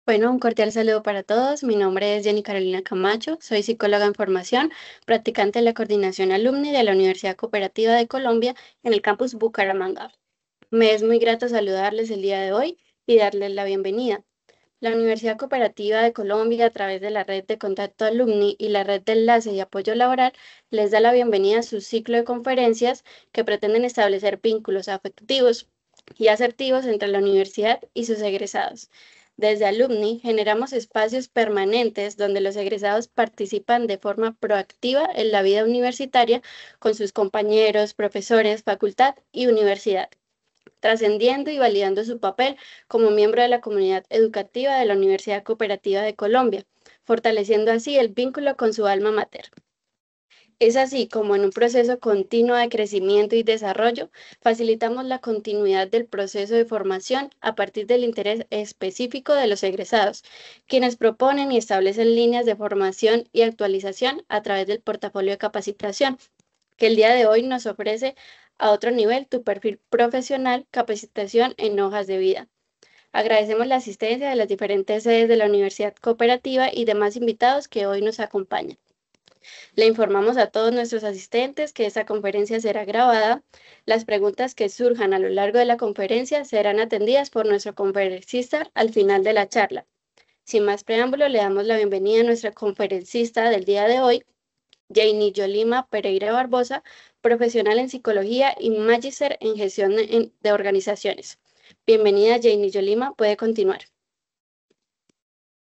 Bueno, un cordial saludo para todos. Mi nombre es Jenny Carolina Camacho, soy psicóloga en formación, practicante de la coordinación alumni de la Universidad Cooperativa de Colombia en el campus Bucaramanga. Me es muy grato saludarles el día de hoy y darles la bienvenida. La Universidad Cooperativa de Colombia, a través de la red de contacto alumni y la red de enlace y apoyo laboral, les da la bienvenida a su ciclo de conferencias que pretenden establecer vínculos afectivos y asertivos entre la universidad y sus egresados. Desde Alumni generamos espacios permanentes donde los egresados participan de forma proactiva en la vida universitaria con sus compañeros, profesores, facultad y universidad, trascendiendo y validando su papel como miembro de la comunidad educativa de la Universidad Cooperativa de Colombia, fortaleciendo así el vínculo con su alma mater. Es así como en un proceso continuo de crecimiento y desarrollo, facilitamos la continuidad del proceso de formación a partir del interés específico de los egresados, quienes proponen y establecen líneas de formación y actualización a través del portafolio de capacitación, que el día de hoy nos ofrece a otro nivel tu perfil profesional, capacitación en hojas de vida. Agradecemos la asistencia de las diferentes sedes de la Universidad Cooperativa y demás invitados que hoy nos acompañan. Le informamos a todos nuestros asistentes que esta conferencia será grabada. Las preguntas que surjan a lo largo de la conferencia serán atendidas por nuestro conferencista al final de la charla. Sin más preámbulo, le damos la bienvenida a nuestra conferencista del día de hoy, Janie Yolima Pereira Barbosa, profesional en psicología y magíster en gestión de organizaciones. Bienvenida, Janie Yolima, puede continuar.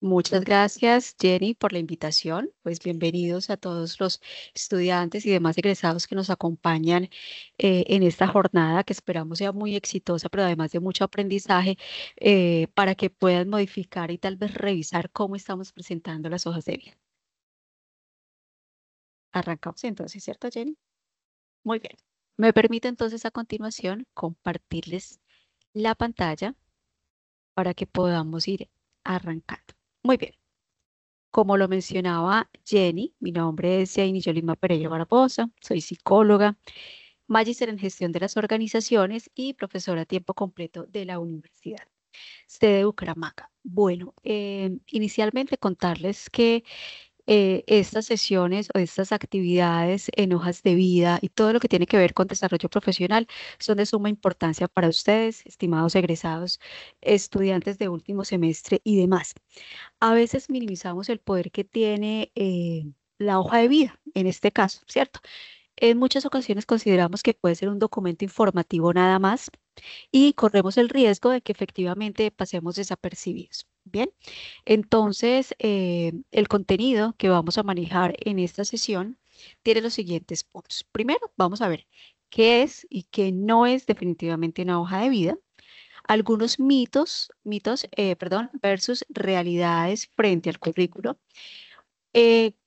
Muchas gracias, Jenny, por la invitación. Pues bienvenidos a todos los estudiantes y demás egresados que nos acompañan en esta jornada que esperamos sea muy exitosa, pero además de mucho aprendizaje para que puedan modificar y tal vez revisar cómo estamos presentando las hojas de vida. Arrancamos entonces, ¿cierto, Jenny? Muy bien. Me permite entonces a continuación compartirles la pantalla para que podamos ir arrancando. Muy bien. Como lo mencionaba Jenny, mi nombre es Jenny Yolima Pereira Barbosa, soy psicóloga, magíster en gestión de las organizaciones y profesora a tiempo completo de la universidad, sede de Bucaramanga. Bueno, inicialmente contarles que estas sesiones o estas actividades en hojas de vida y todo lo que tiene que ver con desarrollo profesional son de suma importancia para ustedes, estimados egresados, estudiantes de último semestre y demás. A veces minimizamos el poder que tiene la hoja de vida, en este caso, ¿cierto? En muchas ocasiones consideramos que puede ser un documento informativo nada más y corremos el riesgo de que efectivamente pasemos desapercibidos. Bien, entonces el contenido que vamos a manejar en esta sesión tiene los siguientes puntos. Primero, vamos a ver qué es y qué no es definitivamente una hoja de vida, algunos mitos, versus realidades frente al currículo,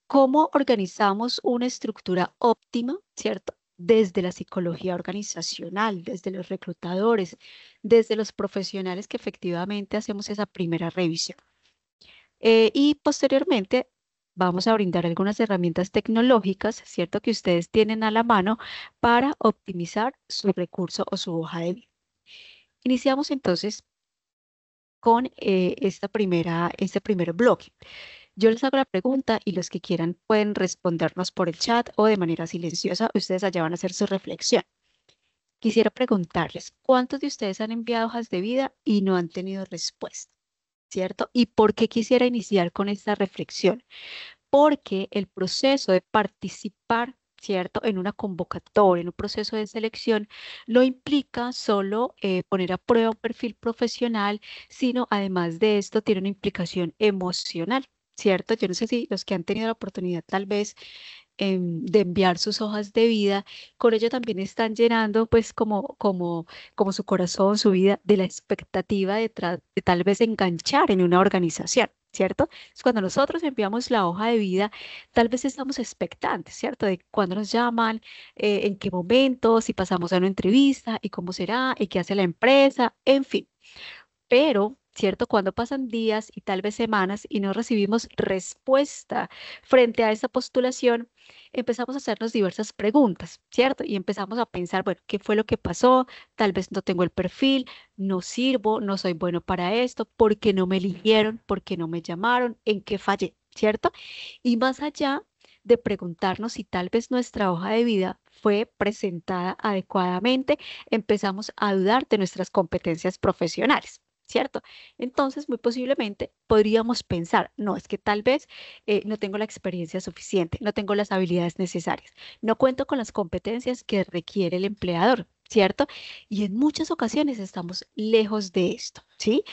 cómo organizamos una estructura óptima, ¿cierto? Desde la psicología organizacional, desde los reclutadores, desde los profesionales que efectivamente hacemos esa primera revisión. Y posteriormente vamos a brindar algunas herramientas tecnológicas, ¿cierto? Que ustedes tienen a la mano para optimizar su recurso o su hoja de vida. Iniciamos entonces con este primer bloque. Yo les hago la pregunta y los que quieran pueden respondernos por el chat o de manera silenciosa. Ustedes allá van a hacer su reflexión. Quisiera preguntarles, ¿cuántos de ustedes han enviado hojas de vida y no han tenido respuesta? ¿Cierto? ¿Y por qué quisiera iniciar con esta reflexión? Porque el proceso de participar, ¿cierto? En una convocatoria, en un proceso de selección, no implica solo poner a prueba un perfil profesional, sino además de esto tiene una implicación emocional, ¿cierto? Yo no sé si los que han tenido la oportunidad tal vez de enviar sus hojas de vida, con ello también están llenando pues como su corazón, su vida de la expectativa de tal vez enganchar en una organización, ¿cierto? Es cuando nosotros enviamos la hoja de vida, tal vez estamos expectantes, ¿cierto? De cuándo nos llaman, en qué momento, si pasamos a una entrevista y cómo será y qué hace la empresa, en fin. Pero ¿cierto? Cuando pasan días y tal vez semanas y no recibimos respuesta frente a esa postulación, empezamos a hacernos diversas preguntas, ¿cierto? Y empezamos a pensar, bueno, ¿qué fue lo que pasó? Tal vez no tengo el perfil, no sirvo, no soy bueno para esto, ¿por qué no me eligieron? ¿Por qué no me llamaron? ¿En qué fallé? ¿Cierto? Y más allá de preguntarnos si tal vez nuestra hoja de vida fue presentada adecuadamente, empezamos a dudar de nuestras competencias profesionales. ¿Cierto? Entonces, muy posiblemente podríamos pensar, no, es que tal vez no tengo la experiencia suficiente, no tengo las habilidades necesarias, no cuento con las competencias que requiere el empleador, ¿cierto? Y en muchas ocasiones estamos lejos de esto, ¿sí?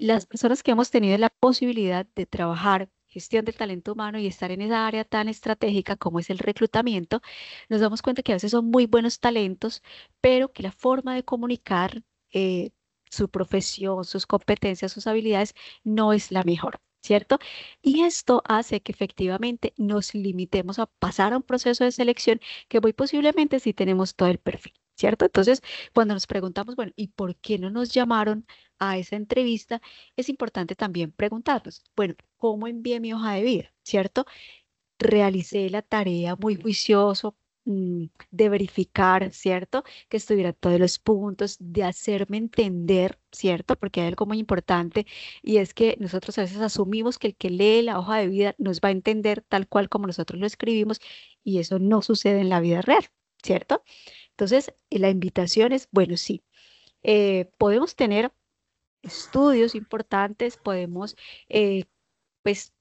Las personas que hemos tenido la posibilidad de trabajar gestión del talento humano y estar en esa área tan estratégica como es el reclutamiento, nos damos cuenta que a veces son muy buenos talentos, pero que la forma de comunicar su profesión, sus competencias, sus habilidades no es la mejor. ¿Cierto? Y esto hace que efectivamente nos limitemos a pasar a un proceso de selección que muy posiblemente sí tenemos todo el perfil, ¿cierto? Entonces, cuando nos preguntamos, bueno, ¿y por qué no nos llamaron a esa entrevista? Es importante también preguntarnos, bueno, ¿cómo envié mi hoja de vida? ¿Cierto? Realicé la tarea muy juicioso, de verificar, ¿cierto? Que estuvieran todos los puntos, de hacerme entender, ¿cierto? Porque hay algo muy importante y es que nosotros a veces asumimos que el que lee la hoja de vida nos va a entender tal cual como nosotros lo escribimos y eso no sucede en la vida real, ¿cierto? Entonces, la invitación es, bueno, sí, podemos tener estudios importantes, podemos pues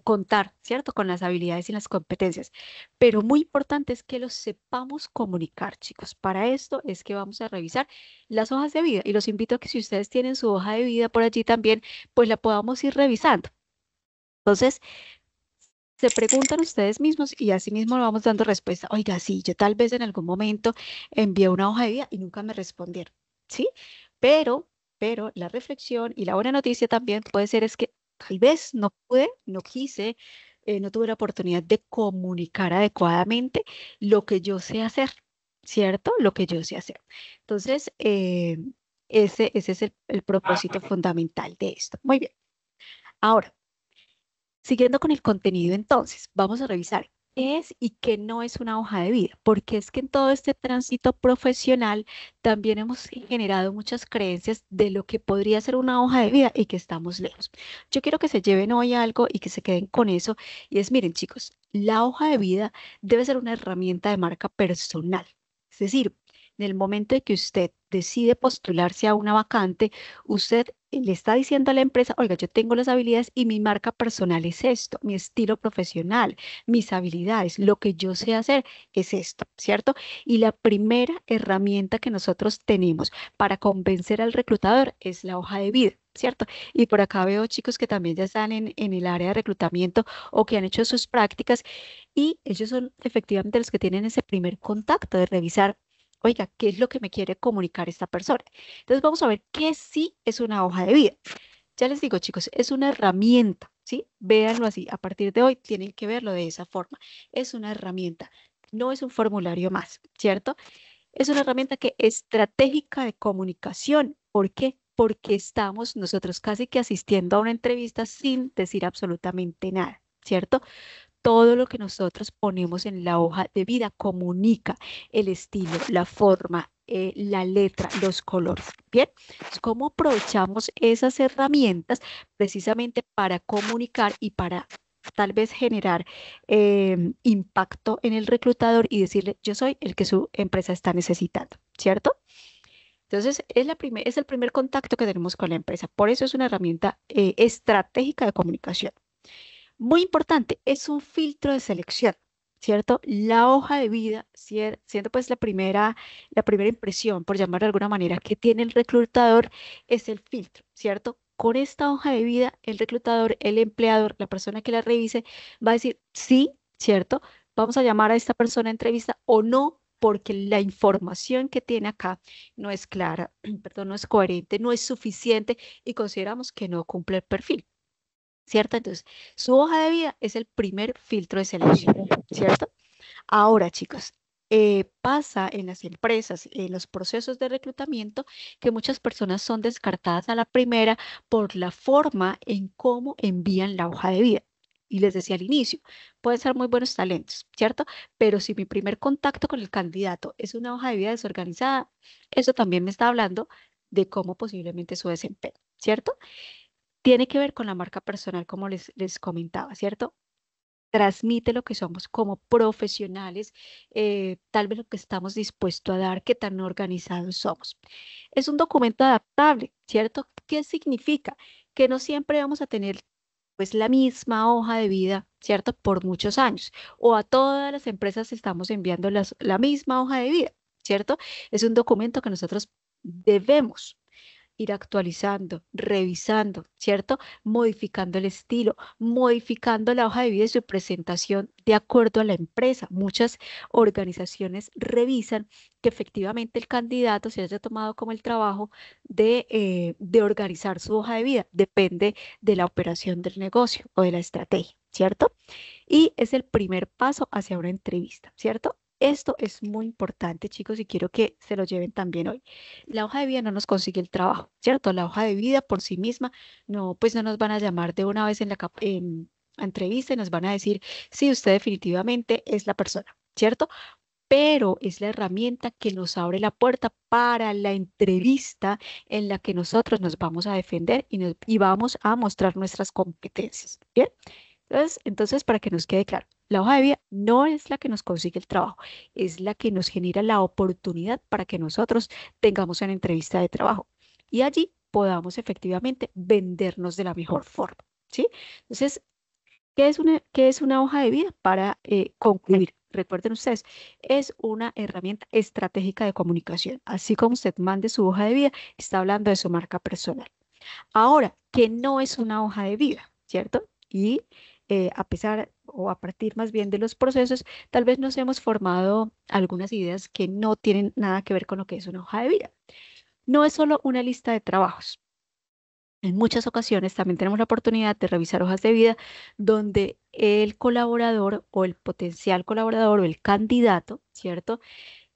contar, ¿cierto? Con las habilidades y las competencias. Pero muy importante es que los sepamos comunicar, chicos. Para esto es que vamos a revisar las hojas de vida y los invito a que si ustedes tienen su hoja de vida por allí también, pues la podamos ir revisando. Entonces, se preguntan ustedes mismos y así mismo vamos dando respuesta. Oiga, sí, yo tal vez en algún momento envié una hoja de vida y nunca me respondieron, ¿sí? Pero, pero la reflexión y la buena noticia también puede ser es que tal vez no pude, no quise, no tuve la oportunidad de comunicar adecuadamente lo que yo sé hacer, ¿cierto? Lo que yo sé hacer. Entonces, ese es el propósito fundamental de esto. Muy bien. Ahora, siguiendo con el contenido, entonces, vamos a revisar qué es y qué no es una hoja de vida, porque es que en todo este tránsito profesional también hemos generado muchas creencias de lo que podría ser una hoja de vida y que estamos lejos. Yo quiero que se lleven hoy algo y que se queden con eso, y es, miren, chicos, la hoja de vida debe ser una herramienta de marca personal. Es decir, en el momento de que usted decide postularse a una vacante, usted le está diciendo a la empresa, oiga, yo tengo las habilidades y mi marca personal es esto, mi estilo profesional, mis habilidades, lo que yo sé hacer es esto, ¿cierto? Y la primera herramienta que nosotros tenemos para convencer al reclutador es la hoja de vida. ¿Cierto? Y por acá veo chicos que también ya están en el área de reclutamiento o que han hecho sus prácticas y ellos son efectivamente los que tienen ese primer contacto de revisar, oiga, ¿qué es lo que me quiere comunicar esta persona? Entonces vamos a ver qué sí es una hoja de vida. Ya les digo, chicos, es una herramienta, ¿sí? Véanlo así. A partir de hoy tienen que verlo de esa forma. Es una herramienta, no es un formulario más, ¿cierto? Es una herramienta que estratégica de comunicación. ¿Por qué? Porque estamos nosotros casi que asistiendo a una entrevista sin decir absolutamente nada, ¿cierto? Todo lo que nosotros ponemos en la hoja de vida comunica el estilo, la forma, la letra, los colores. Bien, entonces, ¿cómo aprovechamos esas herramientas precisamente para comunicar y para tal vez generar impacto en el reclutador y decirle, yo soy el que su empresa está necesitando, ¿cierto? Entonces, es el primer contacto que tenemos con la empresa. Por eso es una herramienta estratégica de comunicación. Muy importante, es un filtro de selección, ¿cierto? La hoja de vida, siendo pues la primera impresión, por llamarlo de alguna manera, que tiene el reclutador, es el filtro, ¿cierto? Con esta hoja de vida, el reclutador, el empleador, la persona que la revise, va a decir, sí, ¿cierto? Vamos a llamar a esta persona a entrevista o no, porque la información que tiene acá no es clara, perdón, no es coherente, no es suficiente y consideramos que no cumple el perfil. ¿Cierto? Entonces, su hoja de vida es el primer filtro de selección, ¿cierto? Ahora, chicos, pasa en las empresas, en los procesos de reclutamiento, que muchas personas son descartadas a la primera por la forma en cómo envían la hoja de vida. Y les decía al inicio, pueden ser muy buenos talentos, ¿cierto? Pero si mi primer contacto con el candidato es una hoja de vida desorganizada, eso también me está hablando de cómo posiblemente su desempeño, ¿cierto? Tiene que ver con la marca personal, como les comentaba, ¿cierto? Transmite lo que somos como profesionales, tal vez lo que estamos dispuestos a dar, qué tan organizados somos. Es un documento adaptable, ¿cierto? ¿Qué significa? Que no siempre vamos a tener pues la misma hoja de vida, ¿cierto? Por muchos años. O a todas las empresas estamos enviando la misma hoja de vida, ¿cierto? Es un documento que nosotros debemos ir actualizando, revisando, ¿cierto? Modificando el estilo, modificando la hoja de vida y su presentación de acuerdo a la empresa. Muchas organizaciones revisan que efectivamente el candidato se haya tomado como el trabajo de organizar su hoja de vida. Depende de la operación del negocio o de la estrategia, ¿cierto? Y es el primer paso hacia una entrevista, ¿cierto? Esto es muy importante, chicos, y quiero que se lo lleven también hoy. La hoja de vida no nos consigue el trabajo, ¿cierto? La hoja de vida por sí misma, no, pues no nos van a llamar de una vez en la entrevista y nos van a decir, sí, usted definitivamente es la persona, ¿cierto? Pero es la herramienta que nos abre la puerta para la entrevista en la que nosotros nos vamos a defender y vamos a mostrar nuestras competencias, ¿bien? Entonces, para que nos quede claro, la hoja de vida no es la que nos consigue el trabajo, es la que nos genera la oportunidad para que nosotros tengamos una entrevista de trabajo y allí podamos efectivamente vendernos de la mejor forma, ¿sí? Entonces, qué es una hoja de vida? Para concluir, recuerden ustedes, es una herramienta estratégica de comunicación. Así como usted mande su hoja de vida, está hablando de su marca personal. Ahora, que no es una hoja de vida, ¿cierto? Y a pesar o a partir más bien de los procesos, tal vez nos hemos formado algunas ideas que no tienen nada que ver con lo que es una hoja de vida. No es solo una lista de trabajos. En muchas ocasiones también tenemos la oportunidad de revisar hojas de vida donde el colaborador o el potencial colaborador o el candidato, ¿cierto?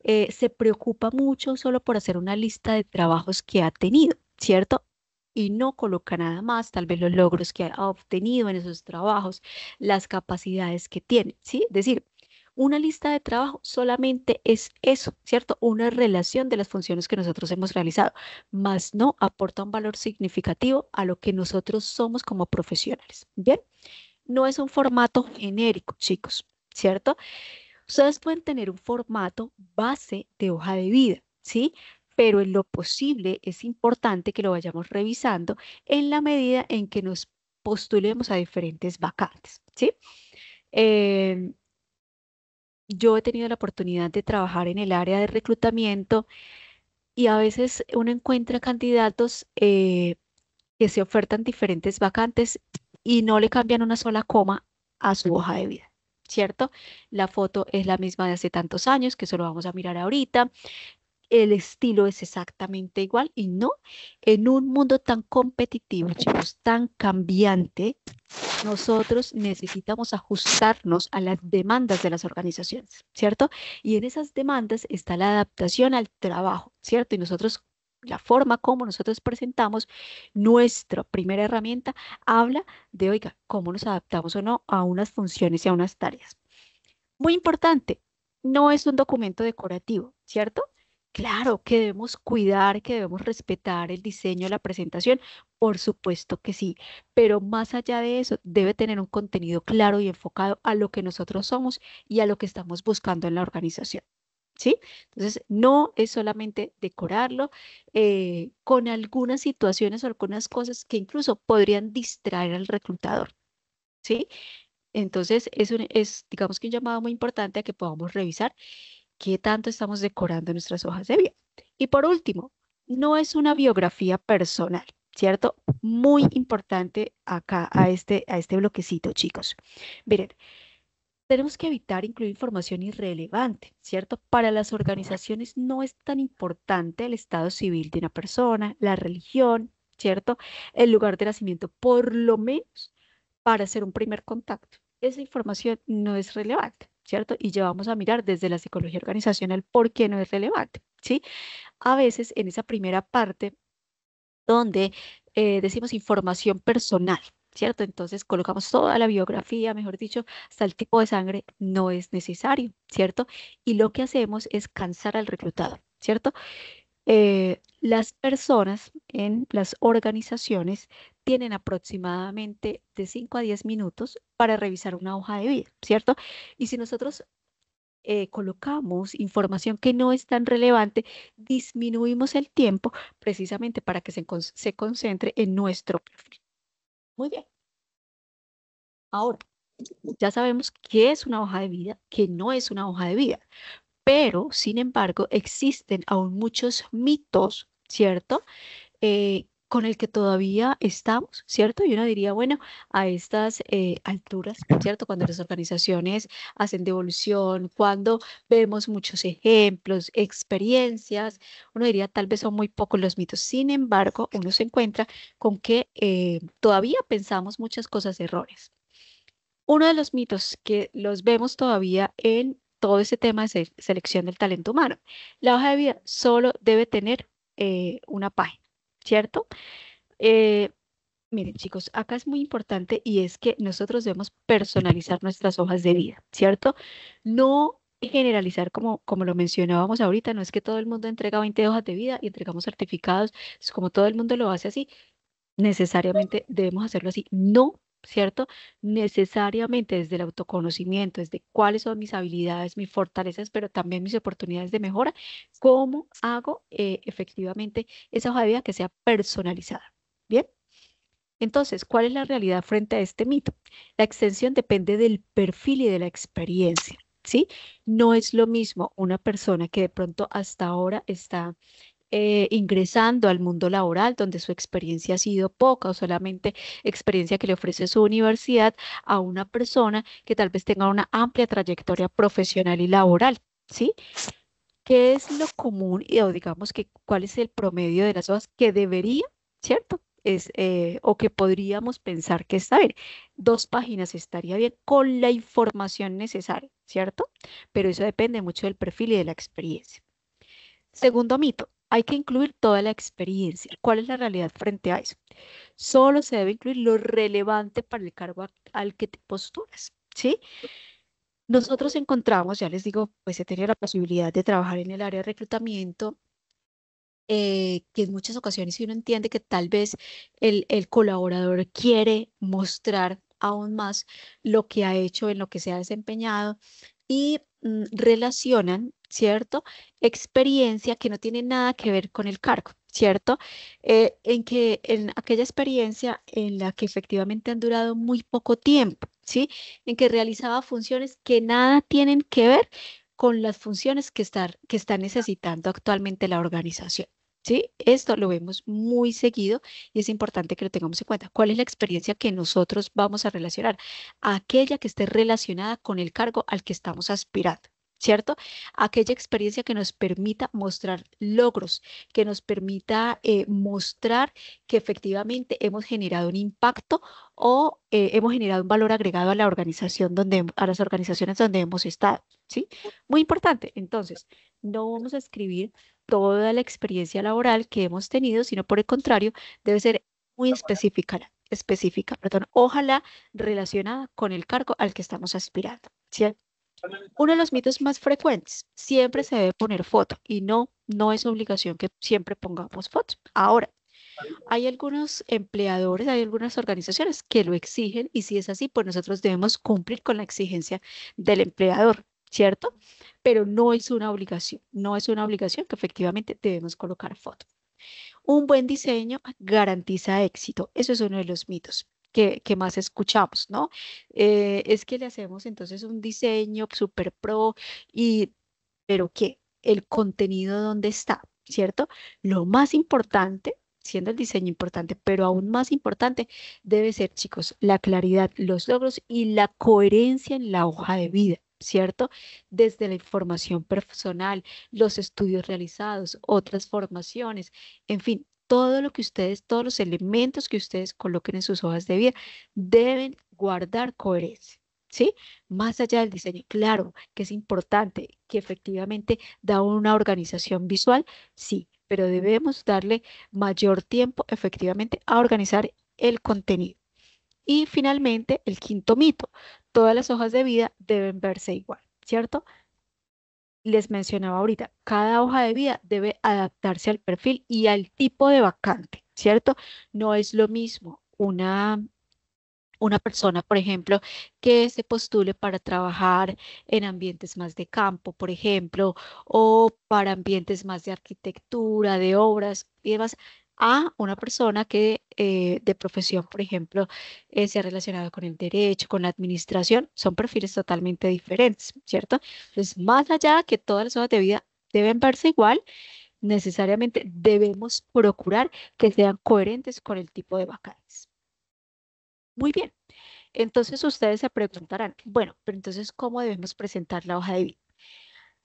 Se preocupa mucho solo por hacer una lista de trabajos que ha tenido, ¿cierto? Y no coloca nada más, tal vez los logros que ha obtenido en esos trabajos, las capacidades que tiene, ¿sí? Es decir, una lista de trabajo solamente es eso, ¿cierto? Una relación de las funciones que nosotros hemos realizado, más no aporta un valor significativo a lo que nosotros somos como profesionales, ¿bien? No es un formato genérico, chicos, ¿cierto? Ustedes pueden tener un formato base de hoja de vida, ¿sí? Pero en lo posible es importante que lo vayamos revisando en la medida en que nos postulemos a diferentes vacantes, ¿sí? Em, yo he tenido la oportunidad de trabajar en el área de reclutamiento y a veces uno encuentra candidatos que se ofertan diferentes vacantes y no le cambian una sola coma a su hoja de vida, ¿cierto? La foto es la misma de hace tantos años, que eso lo vamos a mirar ahorita. El estilo es exactamente igual y no, en un mundo tan competitivo, chicos, tan cambiante, nosotros necesitamos ajustarnos a las demandas de las organizaciones, ¿cierto? Y en esas demandas está la adaptación al trabajo, ¿cierto? Y nosotros, la forma como nosotros presentamos nuestra primera herramienta habla de, oiga, cómo nos adaptamos o no a unas funciones y a unas tareas. Muy importante, no es un documento decorativo, ¿cierto? Claro que debemos cuidar, que debemos respetar el diseño, la presentación, por supuesto que sí, pero más allá de eso, debe tener un contenido claro y enfocado a lo que nosotros somos y a lo que estamos buscando en la organización, ¿sí? Entonces, no es solamente decorarlo con algunas situaciones o algunas cosas que incluso podrían distraer al reclutador, ¿sí? Entonces, digamos que un llamado muy importante a que podamos revisar qué tanto estamos decorando nuestras hojas de vida. Y por último, no es una biografía personal, ¿cierto? Muy importante acá a este bloquecito, chicos. Miren, tenemos que evitar incluir información irrelevante, ¿cierto? Para las organizaciones no es tan importante el estado civil de una persona, la religión, ¿cierto? El lugar de nacimiento, por lo menos para hacer un primer contacto. Esa información no es relevante, ¿cierto? Y ya vamos a mirar desde la psicología organizacional por qué no es relevante, ¿sí? A veces en esa primera parte donde decimos información personal, ¿cierto? Entonces colocamos toda la biografía, mejor dicho, hasta el tipo de sangre, no es necesario, ¿cierto? Y lo que hacemos es cansar al reclutador, ¿cierto? Las personas en las organizaciones tienen aproximadamente de 5 a 10 minutos para revisar una hoja de vida, ¿cierto? Y si nosotros colocamos información que no es tan relevante, disminuimos el tiempo precisamente para que se concentre en nuestro perfil. Muy bien. Ahora, ya sabemos qué es una hoja de vida, qué no es una hoja de vida, pero sin embargo existen aún muchos mitos, ¿cierto? Con el que todavía estamos, ¿cierto? Y uno diría, bueno, a estas alturas, ¿cierto? Cuando las organizaciones hacen devolución, cuando vemos muchos ejemplos, experiencias, uno diría, tal vez son muy pocos los mitos. Sin embargo, uno se encuentra con que todavía pensamos muchas cosas erróneas. Uno de los mitos que los vemos todavía en todo ese tema de selección del talento humano. La hoja de vida solo debe tener una página, ¿cierto? Eh, Miren, chicos, acá es muy importante y es que nosotros debemos personalizar nuestras hojas de vida, ¿cierto? No generalizar como lo mencionábamos ahorita, no es que todo el mundo entrega 20 hojas de vida y entregamos certificados, es como todo el mundo lo hace así, necesariamente debemos hacerlo así. No, ¿cierto? Necesariamente desde el autoconocimiento, desde cuáles son mis habilidades, mis fortalezas, pero también mis oportunidades de mejora, cómo hago efectivamente esa hoja de vida que sea personalizada. Bien. Entonces, ¿cuál es la realidad frente a este mito? La extensión depende del perfil y de la experiencia, ¿sí? No es lo mismo una persona que de pronto hasta ahora está ingresando al mundo laboral, donde su experiencia ha sido poca o solamente experiencia que le ofrece su universidad, a una persona que tal vez tenga una amplia trayectoria profesional y laboral, ¿sí? ¿Qué es lo común o digamos que cuál es el promedio de las hojas que debería, ¿cierto? O que podríamos pensar que está bien. 2 páginas estaría bien con la información necesaria, ¿cierto? Pero eso depende mucho del perfil y de la experiencia. Segundo mito, hay que incluir toda la experiencia. ¿Cuál es la realidad frente a eso? Solo se debe incluir lo relevante para el cargo al que te postulas, ¿sí? Nosotros encontramos, ya les digo, pues he tenido la posibilidad de trabajar en el área de reclutamiento, que en muchas ocasiones si uno entiende que tal vez el colaborador quiere mostrar aún más lo que ha hecho, en lo que se ha desempeñado y relacionan, ¿cierto? Experiencia que no tiene nada que ver con el cargo, ¿cierto? En que en aquella experiencia en la que efectivamente han durado muy poco tiempo, ¿sí? En que realizaba funciones que nada tienen que ver con las funciones que está necesitando actualmente la organización. ¿Sí? Esto lo vemos muy seguido y es importante que lo tengamos en cuenta. ¿Cuál es la experiencia que nosotros vamos a relacionar? Aquella que esté relacionada con el cargo al que estamos aspirando, ¿cierto? Aquella experiencia que nos permita mostrar logros, que nos permita mostrar que efectivamente hemos generado un impacto o hemos generado un valor agregado a la organización a las organizaciones donde hemos estado, ¿sí? Muy importante. Entonces, no vamos a escribir toda la experiencia laboral que hemos tenido, sino por el contrario, debe ser muy específica, perdón, ojalá relacionada con el cargo al que estamos aspirando, ¿sí? Uno de los mitos más frecuentes, siempre se debe poner foto y no es obligación que siempre pongamos fotos. Ahora, hay algunos empleadores, hay algunas organizaciones que lo exigen y si es así, pues nosotros debemos cumplir con la exigencia del empleador, ¿cierto? Pero no es una obligación, no es una obligación que efectivamente debemos colocar foto. Un buen diseño garantiza éxito. Eso es uno de los mitos que más escuchamos, ¿no? Es que le hacemos entonces un diseño super pro y, ¿pero qué? El contenido, ¿dónde está? ¿Cierto? Lo más importante, siendo el diseño importante, pero aún más importante, debe ser, chicos, la claridad, los logros y la coherencia en la hoja de vida, ¿cierto? Desde la información personal, los estudios realizados, otras formaciones, en fin, todo lo que ustedes, todos los elementos que ustedes coloquen en sus hojas de vida deben guardar coherencia. ¿sí? Más allá del diseño, claro que es importante, que efectivamente da una organización visual, sí, pero debemos darle mayor tiempo efectivamente a organizar el contenido. Y finalmente, el quinto mito, todas las hojas de vida deben verse igual, ¿cierto? Les mencionaba ahorita, cada hoja de vida debe adaptarse al perfil y al tipo de vacante, ¿cierto? No es lo mismo una persona, por ejemplo, que se postule para trabajar en ambientes más de campo, por ejemplo, o para ambientes más de arquitectura, de obras y demás, a una persona que de profesión, por ejemplo, se ha relacionado con el derecho, con la administración, son perfiles totalmente diferentes, ¿cierto? Entonces, más allá que todas las hojas de vida deben verse igual, necesariamente debemos procurar que sean coherentes con el tipo de vacantes. Muy bien. Entonces ustedes se preguntarán, bueno, pero entonces, ¿cómo debemos presentar la hoja de vida?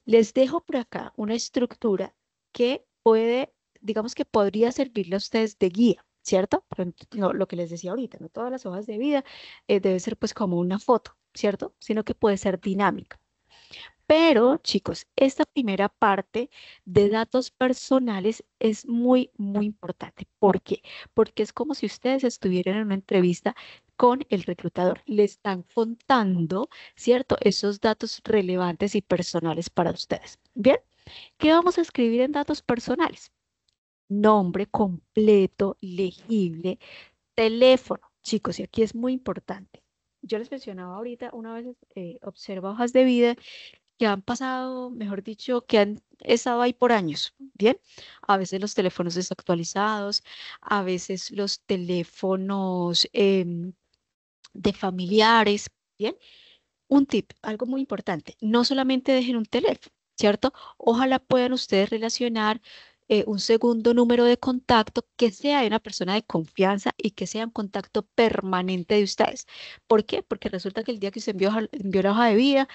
Les dejo por acá una estructura que puede, digamos que podría servirle a ustedes de guía, ¿cierto? Pero no, lo que les decía ahorita, no todas las hojas de vida debe ser pues como una foto, ¿cierto? Sino que puede ser dinámica. Pero, chicos, esta primera parte de datos personales es muy, muy importante. ¿Por qué? Porque es como si ustedes estuvieran en una entrevista con el reclutador. Le están contando, ¿cierto? Esos datos relevantes y personales para ustedes. Bien, ¿qué vamos a escribir en datos personales? Nombre completo, legible, teléfono. Chicos, y aquí es muy importante. Yo les mencionaba ahorita, una vez observa hojas de vida que han pasado, mejor dicho, que han estado ahí por años, ¿bien? A veces los teléfonos desactualizados, a veces los teléfonos de familiares, ¿bien? Un tip, algo muy importante, no solamente dejen un teléfono, ¿cierto? Ojalá puedan ustedes relacionar un segundo número de contacto que sea de una persona de confianza y que sea un contacto permanente de ustedes. ¿Por qué? Porque resulta que el día que usted envió la hoja de vida,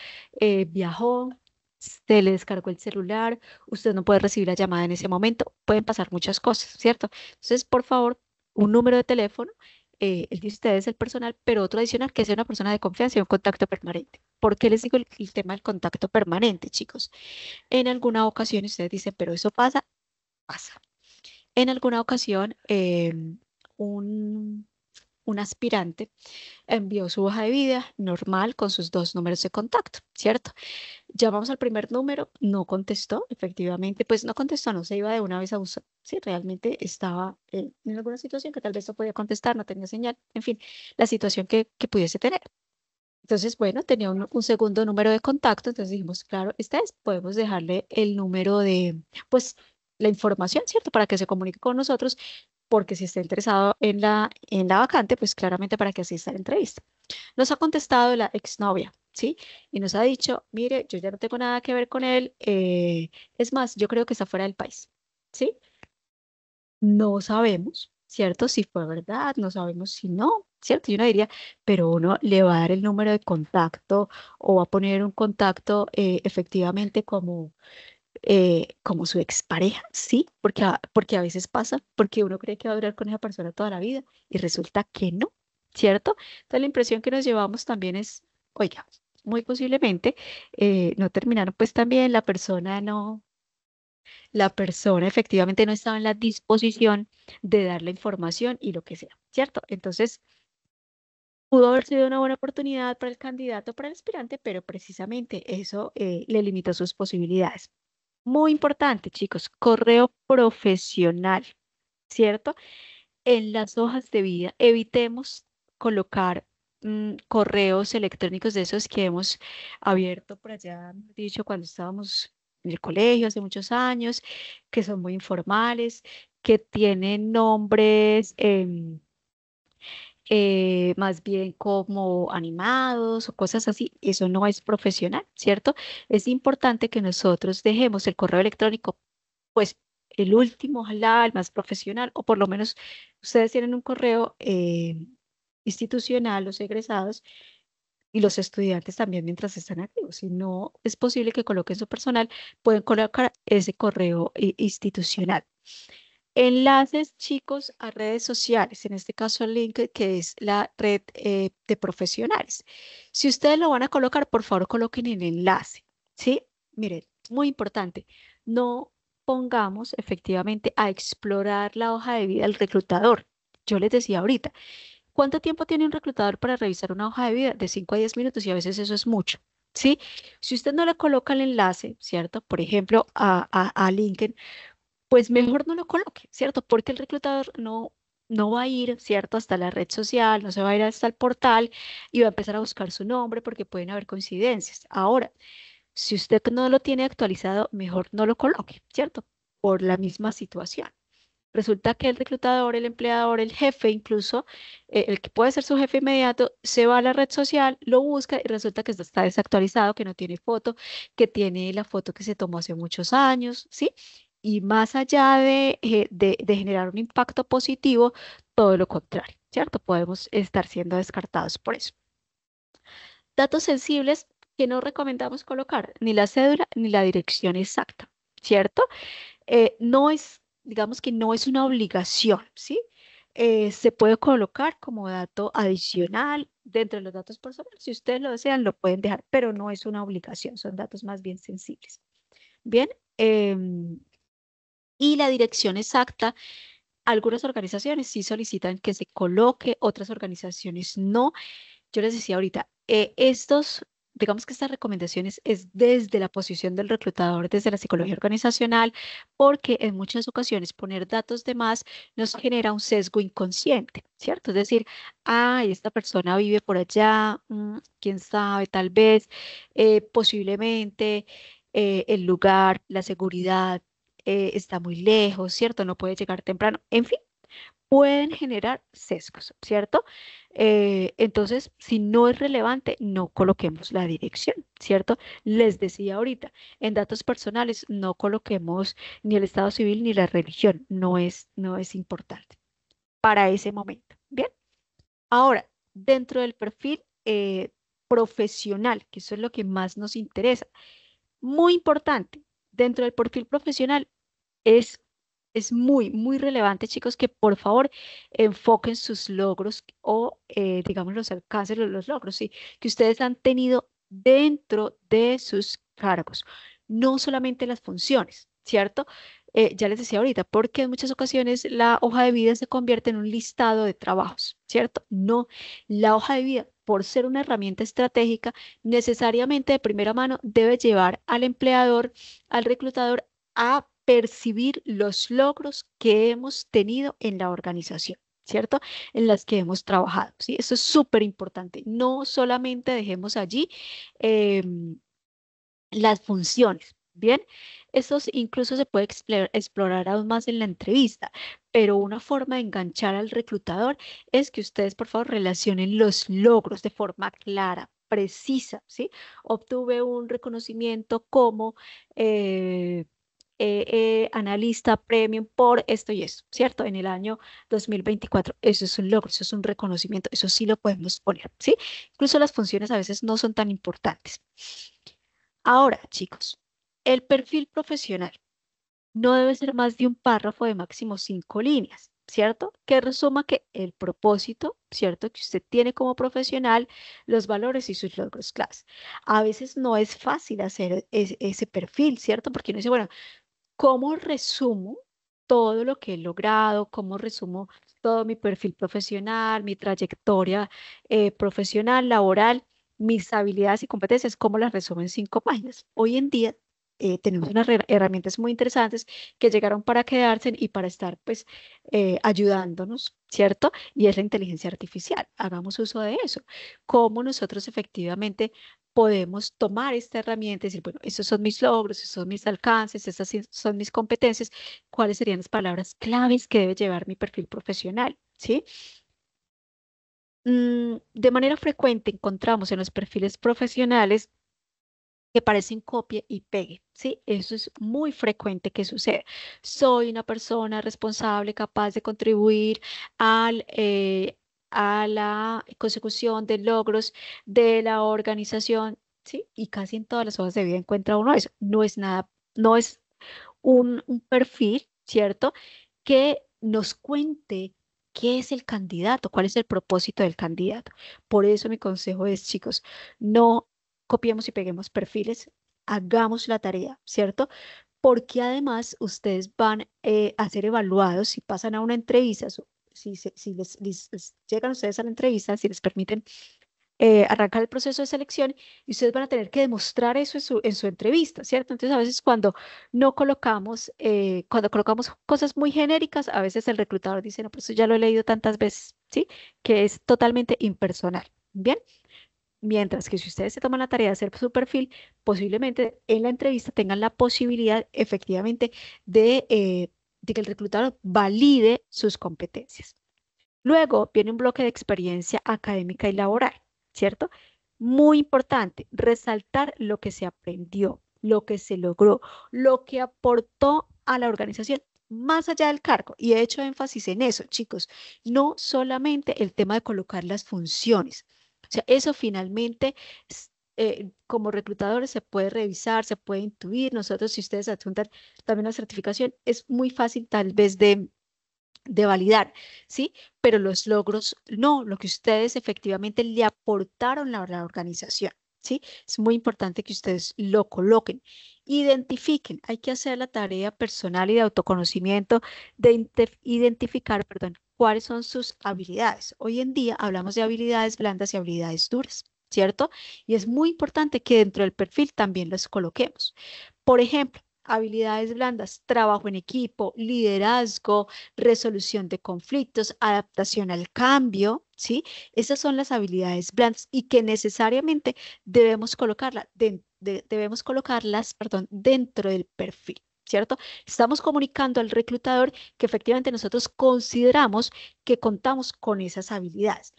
viajó, se le descargó el celular, usted no puede recibir la llamada en ese momento, pueden pasar muchas cosas, ¿cierto? Entonces, por favor, un número de teléfono el de ustedes, el personal, pero otro adicional que sea una persona de confianza y un contacto permanente. ¿Por qué les digo el tema del contacto permanente, chicos? En alguna ocasión ustedes dicen, pero eso pasa, pasa. En alguna ocasión, un, un aspirante envió su hoja de vida normal con sus dos números de contacto, ¿cierto? Llamamos al primer número, no contestó, efectivamente, pues no contestó, no se iba de una vez a usar. Sí, realmente estaba en alguna situación que tal vez no podía contestar, no tenía señal, en fin, la situación que pudiese tener. Entonces, bueno, tenía un segundo número de contacto, entonces dijimos, claro, esta es, podemos dejarle el número de, pues, la información, ¿cierto? Para que se comunique con nosotros, porque si está interesado en la vacante, pues claramente para que asista a la entrevista. Nos ha contestado la exnovia, ¿sí? Y nos ha dicho, mire, yo ya no tengo nada que ver con él, es más, yo creo que está fuera del país, ¿sí? No sabemos, ¿cierto? Si fue verdad, no sabemos si no, ¿cierto? Yo no diría, pero uno le va a dar el número de contacto o va a poner un contacto efectivamente como su expareja, ¿sí? Porque a veces pasa, porque uno cree que va a durar con esa persona toda la vida y resulta que no, ¿cierto? Entonces la impresión que nos llevamos también es, oiga, muy posiblemente no terminaron pues también, la persona efectivamente no estaba en la disposición de dar la información y lo que sea, ¿cierto? Entonces, pudo haber sido una buena oportunidad para el candidato, para el aspirante, pero precisamente eso le limitó sus posibilidades. Muy importante, chicos, correo profesional, ¿cierto? En las hojas de vida, evitemos colocar correos electrónicos de esos que hemos abierto por allá, mejor dicho, cuando estábamos en el colegio hace muchos años, que son muy informales, que tienen nombres más bien como animados o cosas así. Eso no es profesional, ¿cierto? Es importante que nosotros dejemos el correo electrónico pues el último, ojalá, el más profesional, o por lo menos ustedes tienen un correo institucional, los egresados y los estudiantes también mientras están activos. Si no es posible que coloquen su personal, pueden colocar ese correo institucional. Enlaces, chicos, a redes sociales, en este caso LinkedIn, que es la red de profesionales. Si ustedes lo van a colocar, por favor, coloquen el enlace, ¿sí? Miren, muy importante, no pongamos efectivamente a explorar la hoja de vida del reclutador. Yo les decía ahorita, ¿cuánto tiempo tiene un reclutador para revisar una hoja de vida? De 5 a 10 minutos y a veces eso es mucho, ¿sí? Si usted no le coloca el enlace, ¿cierto? Por ejemplo, a LinkedIn, pues mejor no lo coloque, ¿cierto? Porque el reclutador no va a ir, ¿cierto? Hasta la red social, no se va a ir hasta el portal y va a empezar a buscar su nombre porque pueden haber coincidencias. Ahora, si usted no lo tiene actualizado, mejor no lo coloque, ¿cierto? Por la misma situación. Resulta que el reclutador, el empleador, el jefe, incluso el que puede ser su jefe inmediato, se va a la red social, lo busca y resulta que está desactualizado, que no tiene foto, que tiene la foto que se tomó hace muchos años, ¿sí? Y más allá de generar un impacto positivo, todo lo contrario, ¿cierto? Podemos estar siendo descartados por eso. Datos sensibles que no recomendamos colocar, ni la cédula ni la dirección exacta, ¿cierto? No es, digamos que no es una obligación, ¿sí? Se puede colocar como dato adicional dentro de los datos personales. Si ustedes lo desean, lo pueden dejar, pero no es una obligación, son datos más bien sensibles. Bien, y la dirección exacta, algunas organizaciones sí solicitan que se coloque, otras organizaciones no. Yo les decía ahorita, digamos que estas recomendaciones es desde la posición del reclutador, desde la psicología organizacional, porque en muchas ocasiones poner datos de más nos genera un sesgo inconsciente, ¿cierto? Es decir, ay, esta persona vive por allá, quién sabe, tal vez, posiblemente el lugar, la seguridad está muy lejos, ¿cierto? No puede llegar temprano, en fin pueden generar sesgos, ¿cierto? Entonces, si no es relevante, no coloquemos la dirección, ¿cierto? Les decía ahorita, en datos personales no coloquemos ni el estado civil ni la religión, no es importante para ese momento. Bien, ahora, dentro del perfil profesional, que eso es lo que más nos interesa, muy importante, dentro del perfil profesional es, es muy relevante, chicos, que por favor enfoquen sus logros o, digamos, los alcances, los logros, ¿sí? Que ustedes han tenido dentro de sus cargos, no solamente las funciones, ¿cierto? Ya les decía ahorita, porque en muchas ocasiones la hoja de vida se convierte en un listado de trabajos, ¿cierto? No, la hoja de vida, por ser una herramienta estratégica, necesariamente de primera mano debe llevar al empleador, al reclutador, a percibir los logros que hemos tenido en la organización, ¿cierto? En las que hemos trabajado, ¿sí? Eso es súper importante. No solamente dejemos allí em, las funciones, ¿bien? Incluso se puede explorar aún más en la entrevista, pero una forma de enganchar al reclutador es que ustedes, por favor, relacionen los logros de forma clara, precisa, ¿sí? Obtuve un reconocimiento como eh, analista premium por esto y eso, ¿cierto? En el año 2024. Eso es un logro, eso es un reconocimiento, eso sí lo podemos poner, ¿sí? Incluso las funciones a veces no son tan importantes. Ahora, chicos, el perfil profesional no debe ser más de un párrafo de máximo 5 líneas, ¿cierto? Que resuma que el propósito, ¿cierto? Que usted tiene como profesional, los valores y sus logros claves. A veces no es fácil hacer ese perfil, ¿cierto? Porque uno dice, bueno, ¿cómo resumo todo lo que he logrado? ¿Cómo resumo todo mi perfil profesional, mi trayectoria profesional, laboral, mis habilidades y competencias? ¿Cómo las resumo en 5 páginas? Hoy en día tenemos unas herramientas muy interesantes que llegaron para quedarse y para estar pues ayudándonos, ¿cierto? Y es la inteligencia artificial. Hagamos uso de eso. ¿Cómo nosotros efectivamente podemos tomar esta herramienta y decir, bueno, esos son mis logros, esos son mis alcances, esas son mis competencias, cuáles serían las palabras claves que debe llevar mi perfil profesional, ¿sí? De manera frecuente encontramos en los perfiles profesionales que parecen copia y pegue, ¿sí? Eso es muy frecuente que sucede. Soy una persona responsable, capaz de contribuir a la consecución de logros de la organización, ¿sí? Y casi en todas las hojas de vida encuentra uno eso. No es nada, no es un perfil, ¿cierto? que nos cuente qué es el candidato, cuál es el propósito del candidato. Por eso mi consejo es, chicos, no copiemos y peguemos perfiles, hagamos la tarea, ¿cierto? Porque además ustedes van a ser evaluados si pasan a una entrevista, si les llegan ustedes a la entrevista, si les permiten arrancar el proceso de selección y ustedes van a tener que demostrar eso en su entrevista, ¿cierto? Entonces a veces cuando no colocamos, cuando colocamos cosas muy genéricas, a veces el reclutador dice, no, pues eso ya lo he leído tantas veces, ¿sí? Que es totalmente impersonal, ¿bien? Mientras que si ustedes se toman la tarea de hacer su perfil, posiblemente en la entrevista tengan la posibilidad efectivamente de que el reclutador valide sus competencias. Luego viene un bloque de experiencia académica y laboral, ¿cierto? Muy importante, resaltar lo que se aprendió, lo que se logró, lo que aportó a la organización más allá del cargo. Y he hecho énfasis en eso, chicos, no solamente el tema de colocar las funciones. O sea, eso finalmente, como reclutadores, se puede revisar, se puede intuir. Nosotros, si ustedes adjuntan también la certificación, es muy fácil tal vez de validar, ¿sí? Pero los logros, no, lo que ustedes efectivamente le aportaron a la organización, ¿sí? Es muy importante que ustedes lo coloquen. Identifiquen, hay que hacer la tarea personal y de autoconocimiento de identificar, perdón, cuáles son sus habilidades. Hoy en día hablamos de habilidades blandas y habilidades duras, ¿cierto? Y es muy importante que dentro del perfil también las coloquemos. Por ejemplo, habilidades blandas, trabajo en equipo, liderazgo, resolución de conflictos, adaptación al cambio, ¿sí? Esas son las habilidades blandas y que necesariamente debemos colocarlas, perdón, dentro del perfil. ¿Cierto? Estamos comunicando al reclutador que efectivamente nosotros consideramos que contamos con esas habilidades.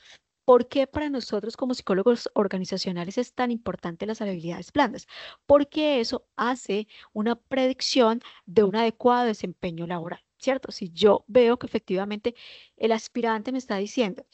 ¿Por qué para nosotros como psicólogos organizacionales es tan importante las habilidades blandas? Porque eso hace una predicción de un adecuado desempeño laboral, ¿cierto? Si yo veo que efectivamente el aspirante me está diciendo,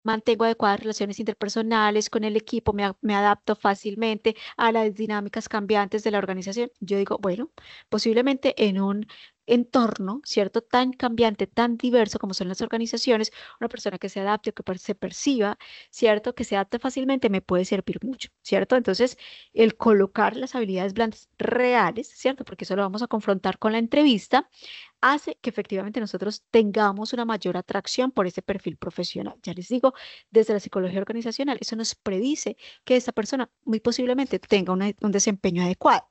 mantengo adecuadas relaciones interpersonales con el equipo, me adapto fácilmente a las dinámicas cambiantes de la organización, yo digo, bueno, posiblemente en un entorno, ¿cierto? Tan cambiante, tan diverso como son las organizaciones, una persona que se adapte o que se perciba, ¿cierto? Que se adapte fácilmente me puede servir mucho, ¿cierto? Entonces, el colocar las habilidades blandas reales, ¿cierto? Porque eso lo vamos a confrontar con la entrevista, hace que efectivamente nosotros tengamos una mayor atracción por ese perfil profesional. Ya les digo, desde la psicología organizacional, eso nos predice que esta persona muy posiblemente tenga un desempeño adecuado.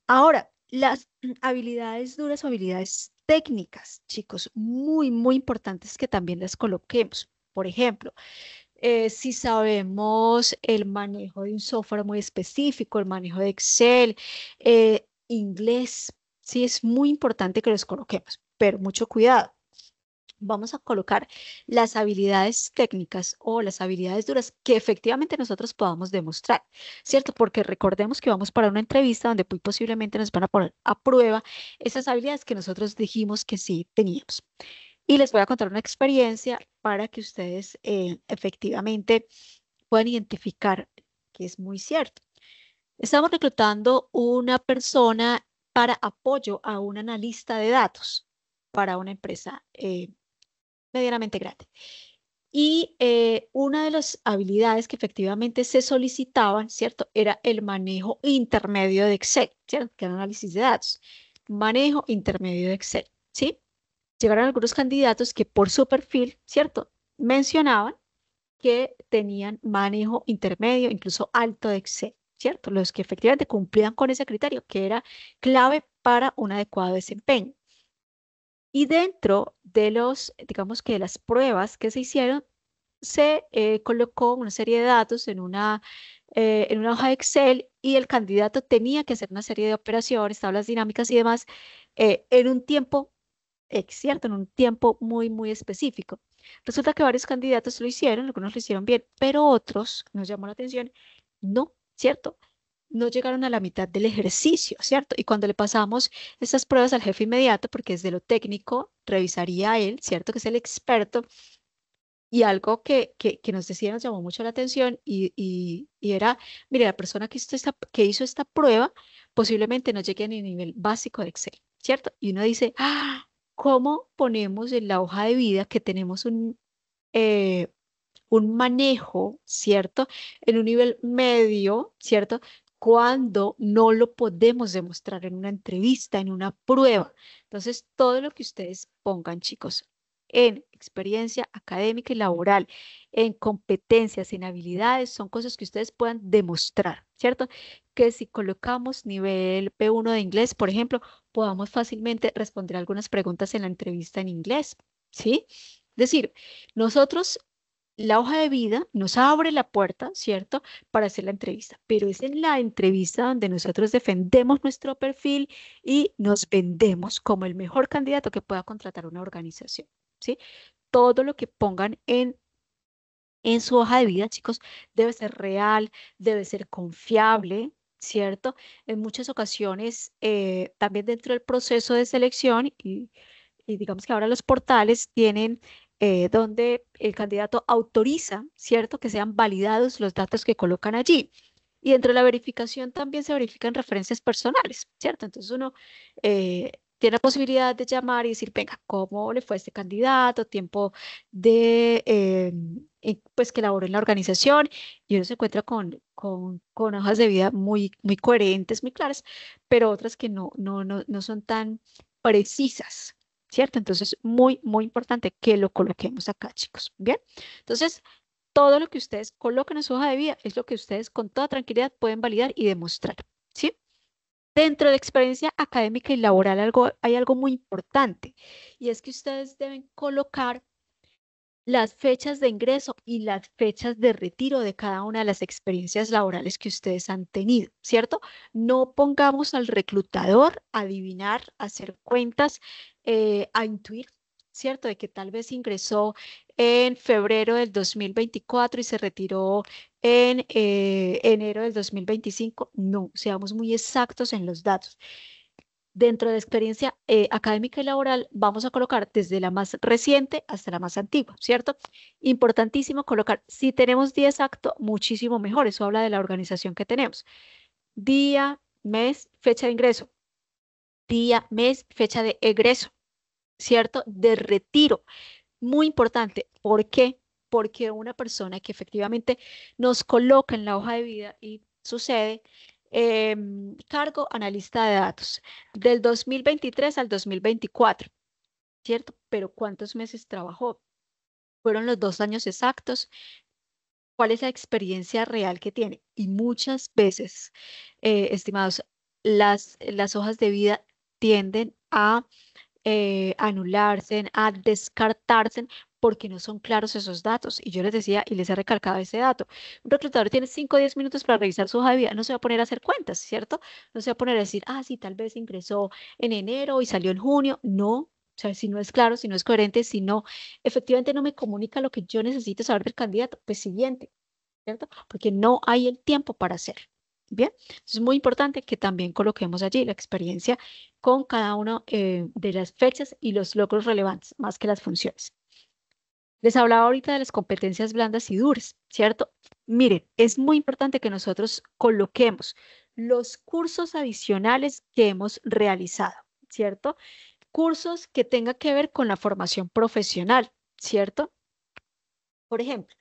Ahora, las habilidades duras o habilidades técnicas, chicos, muy, muy importantes que también las coloquemos. Por ejemplo, si sabemos el manejo de un software muy específico, el manejo de Excel, inglés, sí es muy importante que los coloquemos, pero mucho cuidado. Vamos a colocar las habilidades técnicas o las habilidades duras que efectivamente nosotros podamos demostrar, ¿cierto? Porque recordemos que vamos para una entrevista donde muy posiblemente nos van a poner a prueba esas habilidades que nosotros dijimos que sí teníamos. Y les voy a contar una experiencia para que ustedes efectivamente puedan identificar que es muy cierto. Estamos reclutando una persona para apoyo a un analista de datos para una empresa medianamente grande. Y una de las habilidades que efectivamente se solicitaban, ¿cierto? Era el manejo intermedio de Excel, ¿cierto? Que era análisis de datos. Manejo intermedio de Excel, ¿sí? Llegaron algunos candidatos que por su perfil, ¿cierto? Mencionaban que tenían manejo intermedio, incluso alto de Excel, ¿cierto? Los que efectivamente cumplían con ese criterio, que era clave para un adecuado desempeño. Y dentro de digamos que de las pruebas que se hicieron, se colocó una serie de datos en una hoja de Excel y el candidato tenía que hacer una serie de operaciones, tablas dinámicas y demás en un tiempo cierto, en un tiempo muy, muy específico. Resulta que varios candidatos lo hicieron, algunos lo hicieron bien, pero otros, nos llamó la atención, no, ¿cierto? No llegaron a la mitad del ejercicio, ¿cierto? Y cuando le pasamos estas pruebas al jefe inmediato, porque desde lo técnico revisaría a él, ¿cierto? Que es el experto, y algo que nos decía, nos llamó mucho la atención y era, mire, la persona que hizo esta prueba posiblemente no llegue ni a nivel básico de Excel. ¿cierto? Y uno dice, ah, ¿cómo ponemos en la hoja de vida que tenemos eh, un manejo, ¿cierto? En un nivel medio, ¿cierto? Cuando no lo podemos demostrar en una entrevista, en una prueba. Entonces, todo lo que ustedes pongan, chicos, en experiencia académica y laboral, en competencias, en habilidades, son cosas que ustedes puedan demostrar, ¿cierto? Que si colocamos nivel P1 de inglés, por ejemplo, podamos fácilmente responder algunas preguntas en la entrevista en inglés, ¿sí? Es decir, nosotros la hoja de vida nos abre la puerta, ¿cierto? Para hacer la entrevista, pero es en la entrevista donde nosotros defendemos nuestro perfil y nos vendemos como el mejor candidato que pueda contratar una organización, ¿sí? Todo lo que pongan en su hoja de vida, chicos, debe ser real, debe ser confiable, ¿cierto? En muchas ocasiones, también dentro del proceso de selección y digamos que ahora los portales tienen donde el candidato autoriza, ¿cierto? Que sean validados los datos que colocan allí. Y dentro de la verificación también se verifican referencias personales, ¿cierto? Entonces uno tiene la posibilidad de llamar y decir, venga, ¿cómo le fue a este candidato? Tiempo de, pues, que laboró en la organización y uno se encuentra con hojas de vida muy, muy coherentes, muy claras, pero otras que no son tan precisas, ¿cierto? Entonces, muy, muy importante que lo coloquemos acá, chicos. Bien, entonces, todo lo que ustedes colocan en su hoja de vida es lo que ustedes con toda tranquilidad pueden validar y demostrar, ¿sí? Dentro de experiencia académica y laboral hay algo muy importante y es que ustedes deben colocar las fechas de ingreso y las fechas de retiro de cada una de las experiencias laborales que ustedes han tenido, ¿cierto? No pongamos al reclutador a adivinar, a hacer cuentas, a intuir, ¿cierto? De que tal vez ingresó en febrero del 2024 y se retiró en enero del 2025. No, seamos muy exactos en los datos. Dentro de la experiencia académica y laboral, vamos a colocar desde la más reciente hasta la más antigua, ¿cierto? Importantísimo colocar, si tenemos día exacto, muchísimo mejor. Eso habla de la organización que tenemos. Día, mes, fecha de ingreso. Día, mes, fecha de egreso, ¿cierto? De retiro. Muy importante. ¿Por qué? Porque una persona que efectivamente nos coloca en la hoja de vida y sucede, cargo analista de datos, del 2023 al 2024, ¿cierto? Pero ¿cuántos meses trabajó? ¿Fueron los 2 años exactos? ¿Cuál es la experiencia real que tiene? Y muchas veces, estimados, las hojas de vida tienden a anularse, a descartarse, porque no son claros esos datos. Y yo les decía y les he recalcado ese dato. Un reclutador tiene 5 o 10 minutos para revisar su hoja de vida. No se va a poner a hacer cuentas, ¿cierto? No se va a poner a decir, ah, sí, tal vez ingresó en enero y salió en junio. No. O sea, si no es claro, si no es coherente, si no, efectivamente no me comunica lo que yo necesito saber del candidato, pues siguiente, ¿cierto? Porque no hay el tiempo para hacer. Bien, es muy importante que también coloquemos allí la experiencia con cada una de las fechas y los logros relevantes, más que las funciones. Les hablaba ahorita de las competencias blandas y duras, ¿cierto? Miren, es muy importante que nosotros coloquemos los cursos adicionales que hemos realizado, ¿cierto? Cursos que tengan que ver con la formación profesional, ¿cierto? Por ejemplo,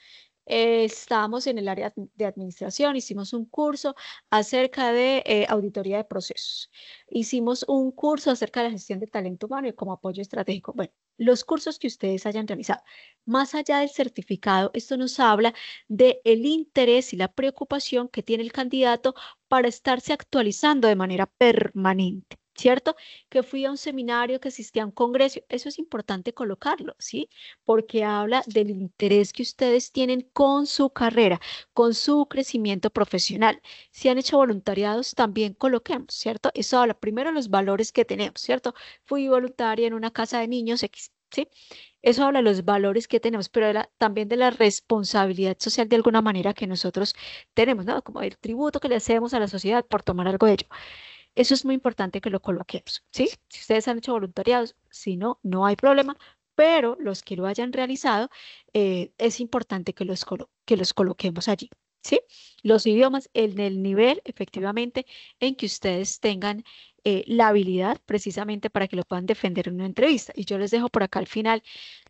estábamos en el área de administración, hicimos un curso acerca de auditoría de procesos. Hicimos un curso acerca de la gestión de talento humano y como apoyo estratégico. Bueno, los cursos que ustedes hayan realizado. Más allá del certificado, esto nos habla del interés y la preocupación que tiene el candidato para estarse actualizando de manera permanente. ¿Cierto? Que fui a un seminario, que asistí a un congreso, eso es importante colocarlo, ¿sí? Porque habla del interés que ustedes tienen con su carrera, con su crecimiento profesional. Si han hecho voluntariados, también coloquemos, ¿cierto? Eso habla primero de los valores que tenemos, ¿cierto? Fui voluntaria en una casa de niños X, ¿sí? Eso habla de los valores que tenemos, pero también de la responsabilidad social de alguna manera que nosotros tenemos, ¿no? Como el tributo que le hacemos a la sociedad por tomar algo de ello. Eso es muy importante que lo coloquemos, ¿sí? Si ustedes han hecho voluntariados, si no, no hay problema, pero los que lo hayan realizado, es importante que los coloquemos allí, ¿sí? Los idiomas en el nivel, efectivamente, en que ustedes tengan la habilidad precisamente para que lo puedan defender en una entrevista. Y yo les dejo por acá al final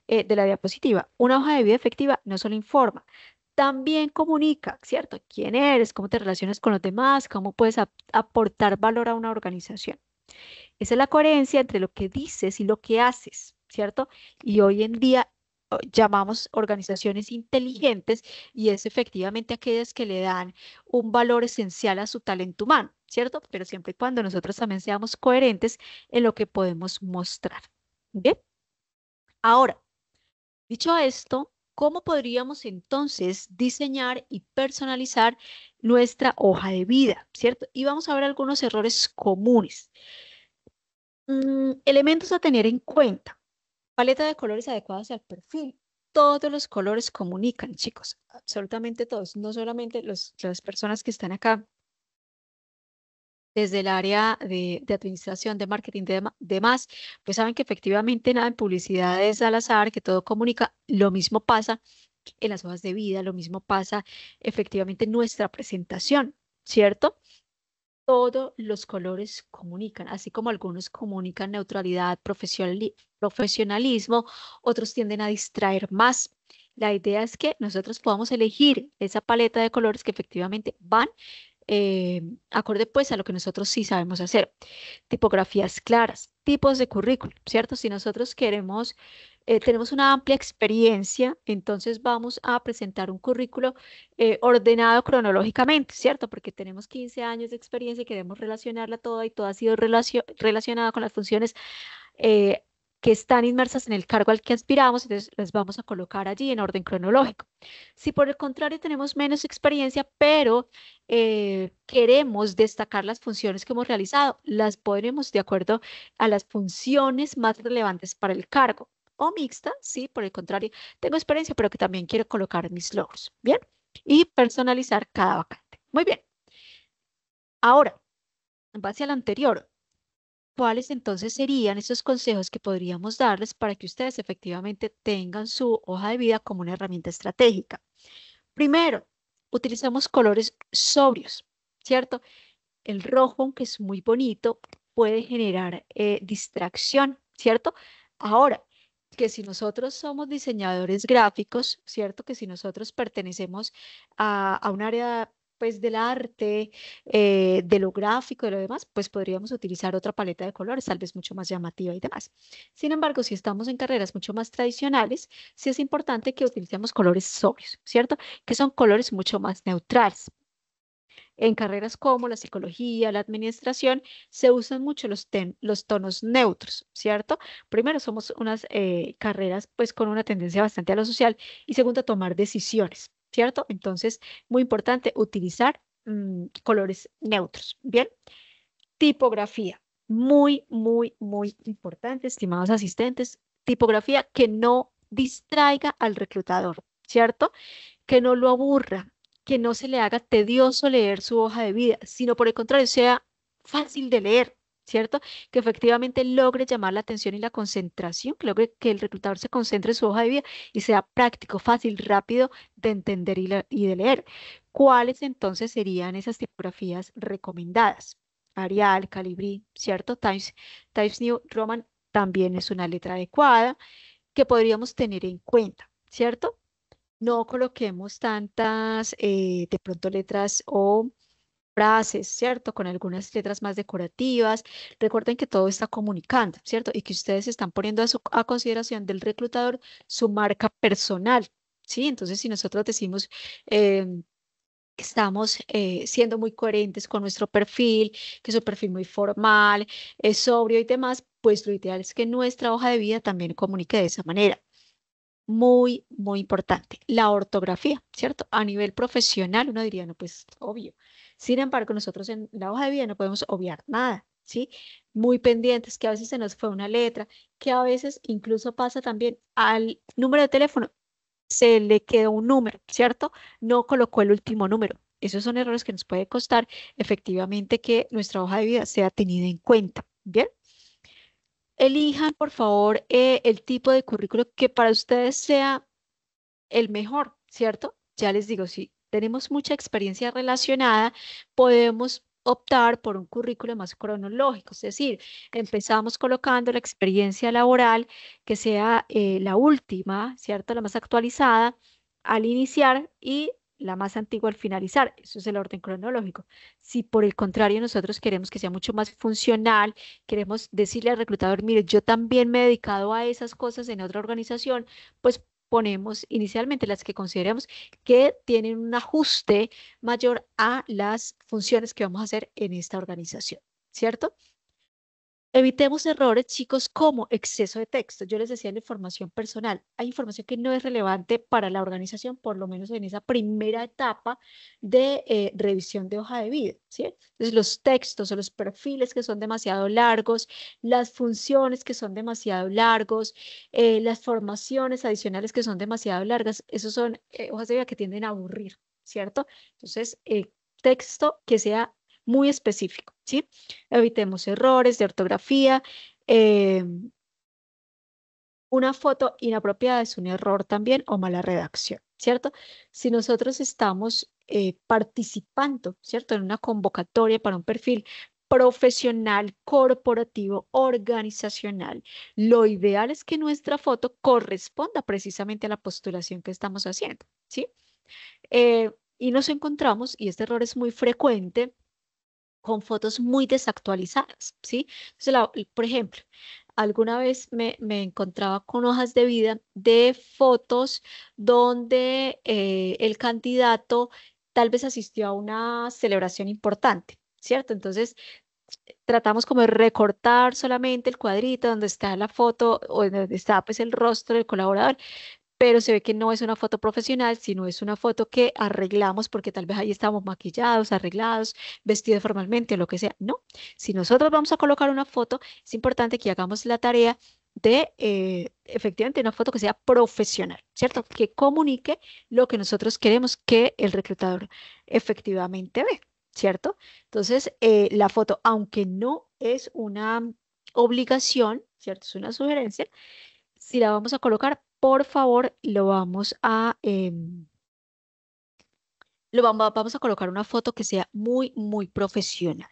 de la diapositiva. Una hoja de vida efectiva no solo informa, también comunica, ¿cierto? ¿Quién eres? ¿Cómo te relacionas con los demás? ¿Cómo puedes aportar valor a una organización? Esa es la coherencia entre lo que dices y lo que haces, ¿cierto? Y hoy en día llamamos organizaciones inteligentes y es efectivamente aquellas que le dan un valor esencial a su talento humano, ¿cierto? Pero siempre y cuando nosotros también seamos coherentes en lo que podemos mostrar. ¿Bien? Ahora, dicho esto, ¿cómo podríamos entonces diseñar y personalizar nuestra hoja de vida, ¿cierto? Y vamos a ver algunos errores comunes. Elementos a tener en cuenta. Paleta de colores adecuadas al perfil. Todos los colores comunican, chicos, absolutamente todos, no solamente las personas que están acá desde el área de administración, de marketing, demás, pues saben que efectivamente nada en publicidad es al azar, que todo comunica. Lo mismo pasa en las hojas de vida, lo mismo pasa efectivamente en nuestra presentación, ¿cierto? Todos los colores comunican, así como algunos comunican neutralidad, profesionalismo, otros tienden a distraer más. La idea es que nosotros podamos elegir esa paleta de colores que efectivamente van acorde pues a lo que nosotros sí sabemos hacer. Tipografías claras, tipos de currículum, ¿cierto? Si nosotros queremos, tenemos una amplia experiencia, entonces vamos a presentar un currículo ordenado cronológicamente, ¿cierto? Porque tenemos 15 años de experiencia y queremos relacionarla toda y todo ha sido relacionada con las funciones eh, que están inmersas en el cargo al que aspiramos, entonces las vamos a colocar allí en orden cronológico. Si por el contrario tenemos menos experiencia, pero queremos destacar las funciones que hemos realizado, las ponemos de acuerdo a las funciones más relevantes para el cargo. O mixta, sí, por el contrario, tengo experiencia, pero que también quiero colocar mis logros. Bien, y personalizar cada vacante. Muy bien. Ahora, en base a lo anterior, ¿cuáles entonces serían esos consejos que podríamos darles para que ustedes efectivamente tengan su hoja de vida como una herramienta estratégica? Primero, utilizamos colores sobrios, ¿cierto? El rojo, aunque es muy bonito, puede generar distracción, ¿cierto? Ahora, que si nosotros somos diseñadores gráficos, ¿cierto? Que si nosotros pertenecemos a un área pues del arte, de lo gráfico, de lo demás, pues podríamos utilizar otra paleta de colores, tal vez mucho más llamativa y demás. Sin embargo, si estamos en carreras mucho más tradicionales, sí es importante que utilicemos colores sobrios, ¿cierto? Que son colores mucho más neutrales. En carreras como la psicología, la administración, se usan mucho los tonos neutros, ¿cierto? Primero, somos unas carreras pues con una tendencia bastante a lo social y segundo, a tomar decisiones, ¿cierto? Entonces, muy importante utilizar colores neutros, ¿bien? Tipografía, muy importante, estimados asistentes, tipografía que no distraiga al reclutador, ¿cierto? Que no lo aburra, que no se le haga tedioso leer su hoja de vida, sino por el contrario, sea fácil de leer, ¿cierto? Que efectivamente logre llamar la atención y la concentración, que logre que el reclutador se concentre en su hoja de vida y sea práctico, fácil, rápido de entender y de leer. ¿Cuáles entonces serían esas tipografías recomendadas? Arial, Calibri, ¿cierto? Times New Roman también es una letra adecuada que podríamos tener en cuenta, ¿cierto? No coloquemos tantas, de pronto, letras o frases, ¿cierto? Con algunas letras más decorativas. Recuerden que todo está comunicando, ¿cierto? Y que ustedes están poniendo a consideración del reclutador su marca personal, ¿sí? Entonces, si nosotros decimos que estamos siendo muy coherentes con nuestro perfil, que es un perfil muy formal, es sobrio y demás, pues lo ideal es que nuestra hoja de vida también comunique de esa manera. Muy importante. La ortografía, ¿cierto? A nivel profesional, uno diría, no, pues obvio. Sin embargo, nosotros en la hoja de vida no podemos obviar nada, ¿sí? Muy pendientes, que a veces se nos fue una letra, que a veces incluso pasa también al número de teléfono, se le quedó un número, ¿cierto? No colocó el último número. Esos son errores que nos puede costar efectivamente que nuestra hoja de vida sea tenida en cuenta, ¿bien? Elijan, por favor, el tipo de currículo que para ustedes sea el mejor, ¿cierto? Ya les digo, si tenemos mucha experiencia relacionada, podemos optar por un currículo más cronológico, es decir, empezamos colocando la experiencia laboral que sea la última, ¿cierto? La más actualizada al iniciar y la más antigua al finalizar. Eso es el orden cronológico. Si por el contrario nosotros queremos que sea mucho más funcional, queremos decirle al reclutador, mire, yo también me he dedicado a esas cosas en otra organización, pues ponemos inicialmente las que consideremos que tienen un ajuste mayor a las funciones que vamos a hacer en esta organización, ¿cierto? Evitemos errores, chicos, como exceso de texto. Yo les decía en la información personal, hay información que no es relevante para la organización, por lo menos en esa primera etapa de revisión de hoja de vida, ¿sí? Entonces, los textos o los perfiles que son demasiado largos, las funciones que son demasiado largos, las formaciones adicionales que son demasiado largas, esos son hojas de vida que tienden a aburrir, ¿cierto? Entonces, texto que sea muy específico, ¿sí? Evitemos errores de ortografía. eh, una foto inapropiada es un error también o mala redacción, ¿cierto? Si nosotros estamos participando, ¿cierto? En una convocatoria para un perfil profesional, corporativo, organizacional, lo ideal es que nuestra foto corresponda precisamente a la postulación que estamos haciendo, ¿sí? Y nos encontramos, y este error es muy frecuente, con fotos muy desactualizadas, ¿sí? Entonces, por ejemplo, alguna vez me encontraba con hojas de vida de fotos donde el candidato tal vez asistió a una celebración importante, ¿cierto? Entonces, tratamos como de recortar solamente el cuadrito donde está la foto o donde está pues el rostro del colaborador, pero se ve que no es una foto profesional, sino es una foto que arreglamos porque tal vez ahí estamos maquillados, arreglados, vestidos formalmente o lo que sea. No, si nosotros vamos a colocar una foto, es importante que hagamos la tarea de efectivamente una foto que sea profesional, ¿cierto? Que comunique lo que nosotros queremos que el reclutador efectivamente ve, ¿cierto? Entonces, la foto, aunque no es una obligación, ¿cierto? Es una sugerencia, si la vamos a colocar, por favor, vamos a colocar una foto que sea muy, muy profesional.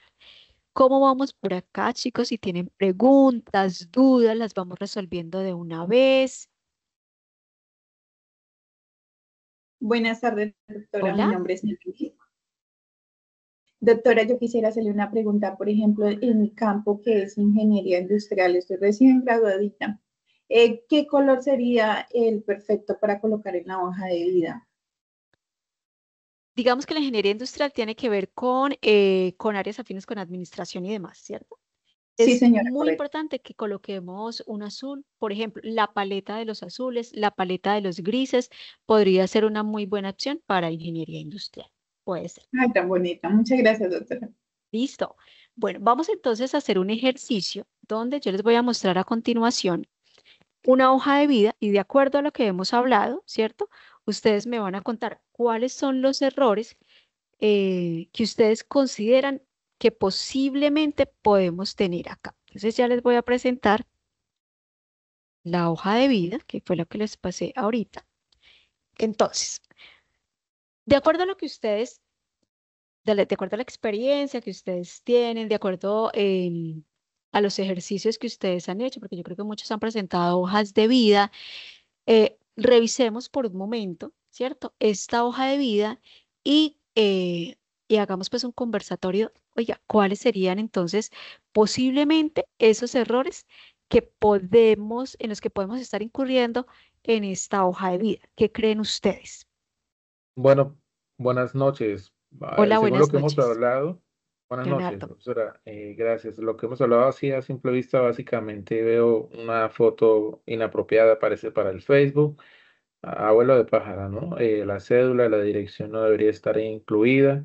¿Cómo vamos por acá, chicos? Si tienen preguntas, dudas, las vamos resolviendo de una vez. Buenas tardes, doctora. Mi Hola, nombre es Nelly. Doctora, yo quisiera hacerle una pregunta, por ejemplo, en mi campo que es ingeniería industrial, estoy recién graduadita. ¿Qué color sería el perfecto para colocar en la hoja de vida? digamos que la ingeniería industrial tiene que ver con áreas afines con administración y demás, ¿cierto? Sí, Es señora, muy correcto. importante que coloquemos un azul, por ejemplo, la paleta de los azules, la paleta de los grises, podría ser una muy buena opción para ingeniería industrial. Puede ser. Ay, tan bonita. Muchas gracias, doctora. Listo. Bueno, vamos entonces a hacer un ejercicio donde yo les voy a mostrar a continuación una hoja de vida y de acuerdo a lo que hemos hablado, ¿cierto? Ustedes me van a contar cuáles son los errores que ustedes consideran que posiblemente podemos tener acá. Entonces ya les voy a presentar la hoja de vida, que fue lo que les pasé ahorita. Entonces, de acuerdo a lo que ustedes, de acuerdo a la experiencia que ustedes tienen, de acuerdo a los ejercicios que ustedes han hecho, porque yo creo que muchos han presentado hojas de vida, revisemos por un momento, ¿cierto? Esta hoja de vida y hagamos pues un conversatorio. Oiga, ¿cuáles serían entonces posiblemente esos errores en los que podemos estar incurriendo en esta hoja de vida? ¿Qué creen ustedes? Bueno, buenas noches. Hola, Según lo buenas que hemos noches, hablado, buenas noches, Leonardo. profesora. Gracias. Lo que hemos hablado así a simple vista, básicamente veo una foto inapropiada, parece para el Facebook, abuelo de pájara, ¿no? La cédula, la dirección no debería estar incluida.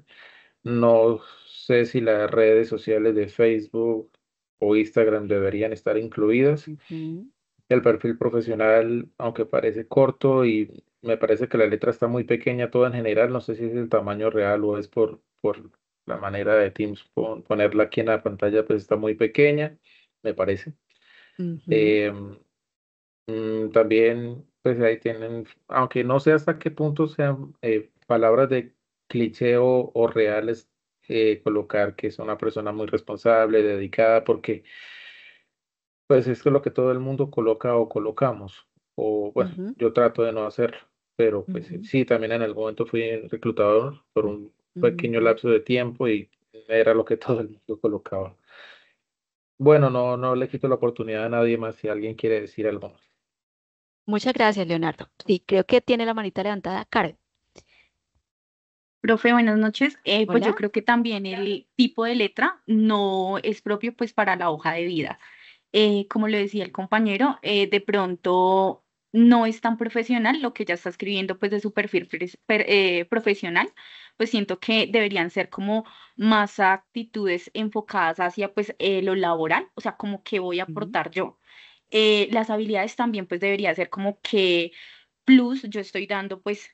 No sé si las redes sociales de Facebook o Instagram deberían estar incluidas. Ujú, El perfil profesional, aunque parece corto y me parece que la letra está muy pequeña, toda en general, no sé si es el tamaño real o es por la manera de Teams ponerla aquí en la pantalla, pues está muy pequeña, me parece. ujú. Eh, También, pues ahí tienen, aunque no sé hasta qué punto sean palabras de cliché o reales colocar que es una persona muy responsable, dedicada, porque pues esto es lo que todo el mundo coloca o colocamos, o bueno, Ujú, yo trato de no hacerlo, pero pues ujú, sí, también en algún momento fui reclutador por un pequeño ujú. lapso de tiempo y era lo que todo el mundo colocaba. Bueno, no le quito la oportunidad a nadie más si alguien quiere decir algo más. Muchas gracias, Leonardo. Sí, creo que tiene la manita levantada. Karen, Profe, buenas noches. Pues yo hola. creo que también el tipo de letra no es propio pues para la hoja de vida. Como le decía el compañero, de pronto no es tan profesional lo que ella está escribiendo pues de su perfil profesional, pues siento que deberían ser como más actitudes enfocadas hacia pues lo laboral, o sea, como que voy a Ujú. aportar yo. Las habilidades también pues debería ser como que plus yo estoy dando pues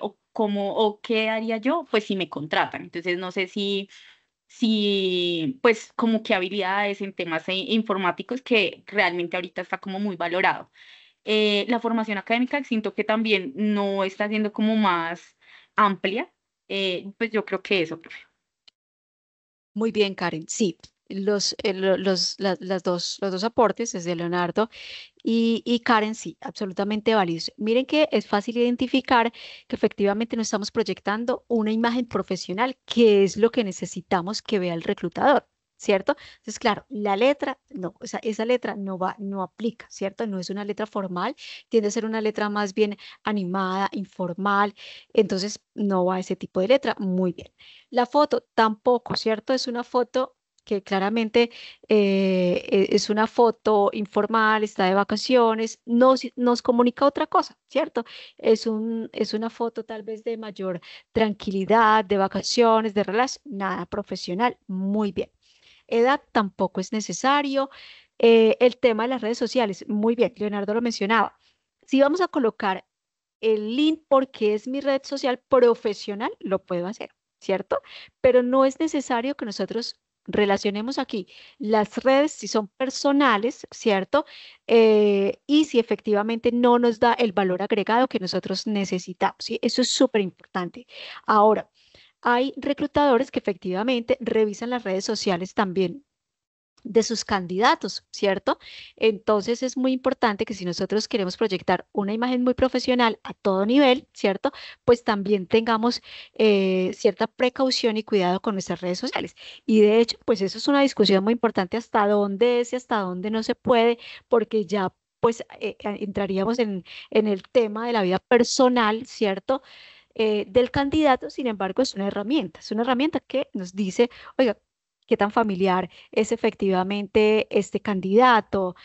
o como o qué haría yo pues si me contratan. Entonces no sé si pues como que habilidades en temas informáticos que realmente ahorita está como muy valorado. La formación académica siento que también no está siendo como más amplia. Pues yo creo que eso, profe. Muy bien, Karen. Sí, los dos aportes, desde Leonardo y Karen, sí, absolutamente válidos. Miren que es fácil identificar que efectivamente no estamos proyectando una imagen profesional, que es lo que necesitamos que vea el reclutador, ¿cierto? Entonces, claro, la letra, no, o sea, esa letra no va, no aplica, ¿cierto? No es una letra formal, tiende a ser una letra más bien animada, informal, entonces no va ese tipo de letra. Muy bien. La foto tampoco, ¿cierto? Es una foto que claramente es una foto informal, está de vacaciones, nos comunica otra cosa, ¿cierto? Es una foto tal vez de mayor tranquilidad, de vacaciones, de relax, nada profesional, muy bien. Edad tampoco es necesario. El tema de las redes sociales, muy bien, Leonardo lo mencionaba. Si vamos a colocar el link porque es mi red social profesional, lo puedo hacer, ¿cierto? Pero no es necesario que nosotros relacionemos aquí las redes si son personales, ¿cierto? Y si efectivamente no nos da el valor agregado que nosotros necesitamos, ¿sí? Eso es súper importante. Ahora, hay reclutadores que efectivamente revisan las redes sociales también de sus candidatos, ¿cierto? Entonces es muy importante que si nosotros queremos proyectar una imagen muy profesional a todo nivel, ¿cierto? Pues también tengamos cierta precaución y cuidado con nuestras redes sociales. Y de hecho, pues eso es una discusión muy importante hasta dónde es y hasta dónde no se puede, porque ya pues entraríamos en el tema de la vida personal, ¿cierto? Del candidato. Sin embargo, es una herramienta que nos dice, oiga, qué tan familiar es efectivamente este candidato,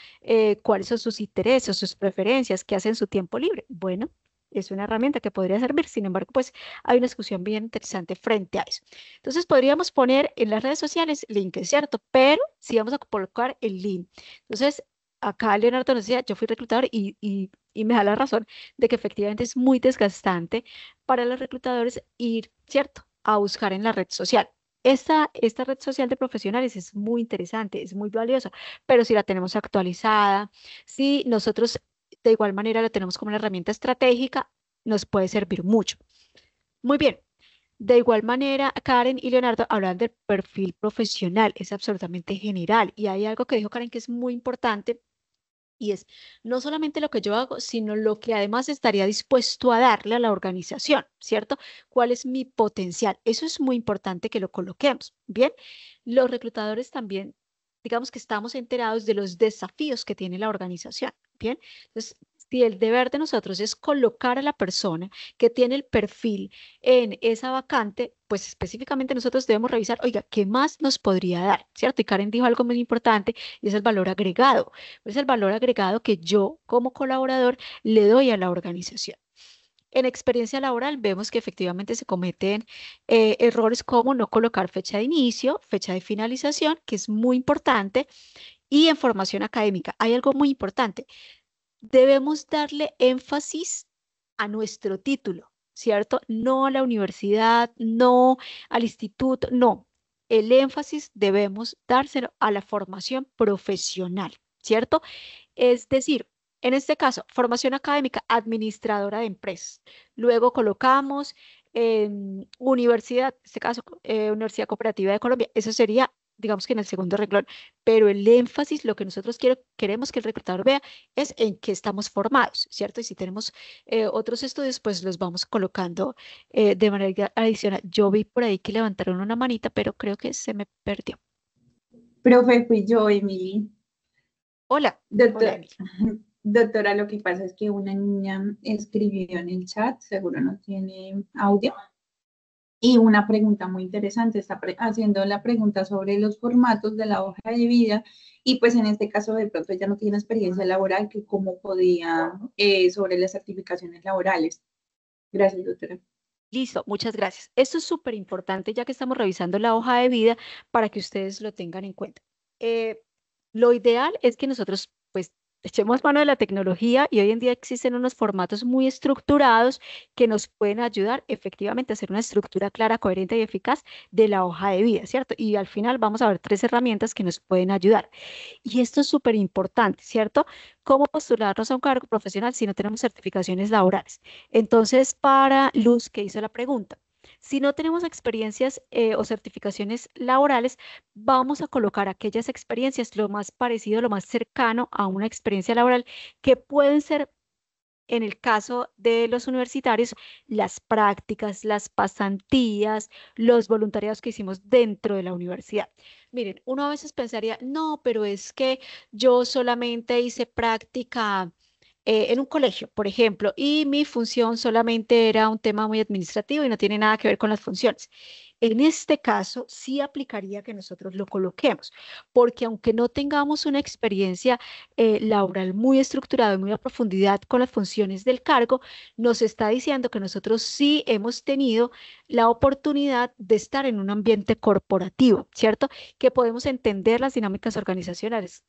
cuáles son sus intereses, sus preferencias, qué hace en su tiempo libre. Bueno, es una herramienta que podría servir. Sin embargo, pues hay una discusión bien interesante frente a eso. Entonces, podríamos poner en las redes sociales link, es cierto, pero si vamos a colocar el link. Entonces, acá Leonardo nos decía, yo fui reclutador y me da la razón de que efectivamente es muy desgastante para los reclutadores ir, ¿cierto?, a buscar en la red social. Esta red social de profesionales es muy interesante, es muy valiosa, pero si la tenemos actualizada, si nosotros de igual manera la tenemos como una herramienta estratégica, nos puede servir mucho. Muy bien. De igual manera, Karen y Leonardo hablan del perfil profesional, es absolutamente general. Y hay algo que dijo Karen que es muy importante y es no solamente lo que yo hago, sino lo que además estaría dispuesto a darle a la organización, ¿cierto? ¿Cuál es mi potencial? Eso es muy importante que lo coloquemos. Bien, los reclutadores también, digamos que estamos enterados de los desafíos que tiene la organización. Bien, entonces, si el deber de nosotros es colocar a la persona que tiene el perfil en esa vacante, pues específicamente nosotros debemos revisar, oiga, ¿qué más nos podría dar? ¿Cierto? Y Karen dijo algo muy importante y es el valor agregado. Es el valor agregado que yo como colaborador le doy a la organización. En experiencia laboral vemos que efectivamente se cometen errores como no colocar fecha de inicio, fecha de finalización, que es muy importante, y en formación académica. Hay algo muy importante. Debemos darle énfasis a nuestro título, ¿cierto? No a la universidad, no al instituto, no. El énfasis debemos dárselo a la formación profesional, ¿cierto? Es decir, en este caso, formación académica, administradora de empresas. Luego colocamos universidad, en este caso, Universidad Cooperativa de Colombia. Eso sería, digamos que en el segundo renglón, pero el énfasis, lo que nosotros queremos que el reclutador vea es en qué estamos formados, ¿cierto? Y si tenemos otros estudios, pues los vamos colocando de manera adicional. Yo vi por ahí que levantaron una manita, pero creo que se me perdió. Profe, fui yo, Emily. Hola, Doctor, Emily. doctora, lo que pasa es que una niña escribió en el chat, seguro no tiene audio, y una pregunta muy interesante, está haciendo la pregunta sobre los formatos de la hoja de vida, y pues en este caso de pronto ella no tiene experiencia laboral, que cómo podía, sobre las certificaciones laborales. Gracias, doctora. Listo, muchas gracias. Esto es súper importante ya que estamos revisando la hoja de vida para que ustedes lo tengan en cuenta. Lo ideal es que nosotros pues echemos mano de la tecnología y hoy en día existen unos formatos muy estructurados que nos pueden ayudar efectivamente a hacer una estructura clara, coherente y eficaz de la hoja de vida, ¿cierto? Y al final vamos a ver 3 herramientas que nos pueden ayudar. Y esto es súper importante, ¿cierto? ¿Cómo postularnos a un cargo profesional si no tenemos certificaciones laborales? Entonces, para Luz, que hizo la pregunta, si no tenemos experiencias o certificaciones laborales, vamos a colocar aquellas experiencias lo más parecido, lo más cercano a una experiencia laboral que pueden ser, en el caso de los universitarios, las prácticas, las pasantías, los voluntariados que hicimos dentro de la universidad. Miren, uno a veces pensaría, no, pero es que yo solamente hice práctica en un colegio, por ejemplo, y mi función solamente era un tema muy administrativo y no tiene nada que ver con las funciones. En este caso, sí aplicaría que nosotros lo coloquemos, porque aunque no tengamos una experiencia laboral muy estructurada y muy a profundidad con las funciones del cargo, nos está diciendo que nosotros sí hemos tenido la oportunidad de estar en un ambiente corporativo, ¿cierto? Que podemos entender las dinámicas organizacionales,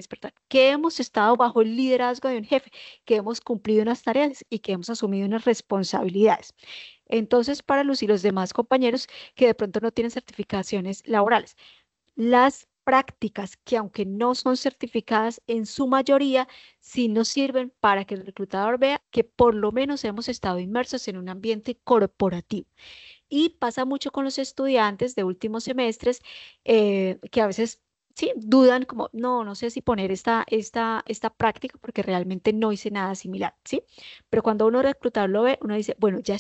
perdón, que hemos estado bajo el liderazgo de un jefe, que hemos cumplido unas tareas y que hemos asumido unas responsabilidades. Entonces, para Luz y los demás compañeros que de pronto no tienen certificaciones laborales, las prácticas que aunque no son certificadas en su mayoría, sí nos sirven para que el reclutador vea que por lo menos hemos estado inmersos en un ambiente corporativo. Y pasa mucho con los estudiantes de últimos semestres que a veces sí dudan como, no, no sé si poner esta práctica porque realmente no hice nada similar, ¿sí? Pero cuando uno reclutador lo ve, uno dice, bueno, ya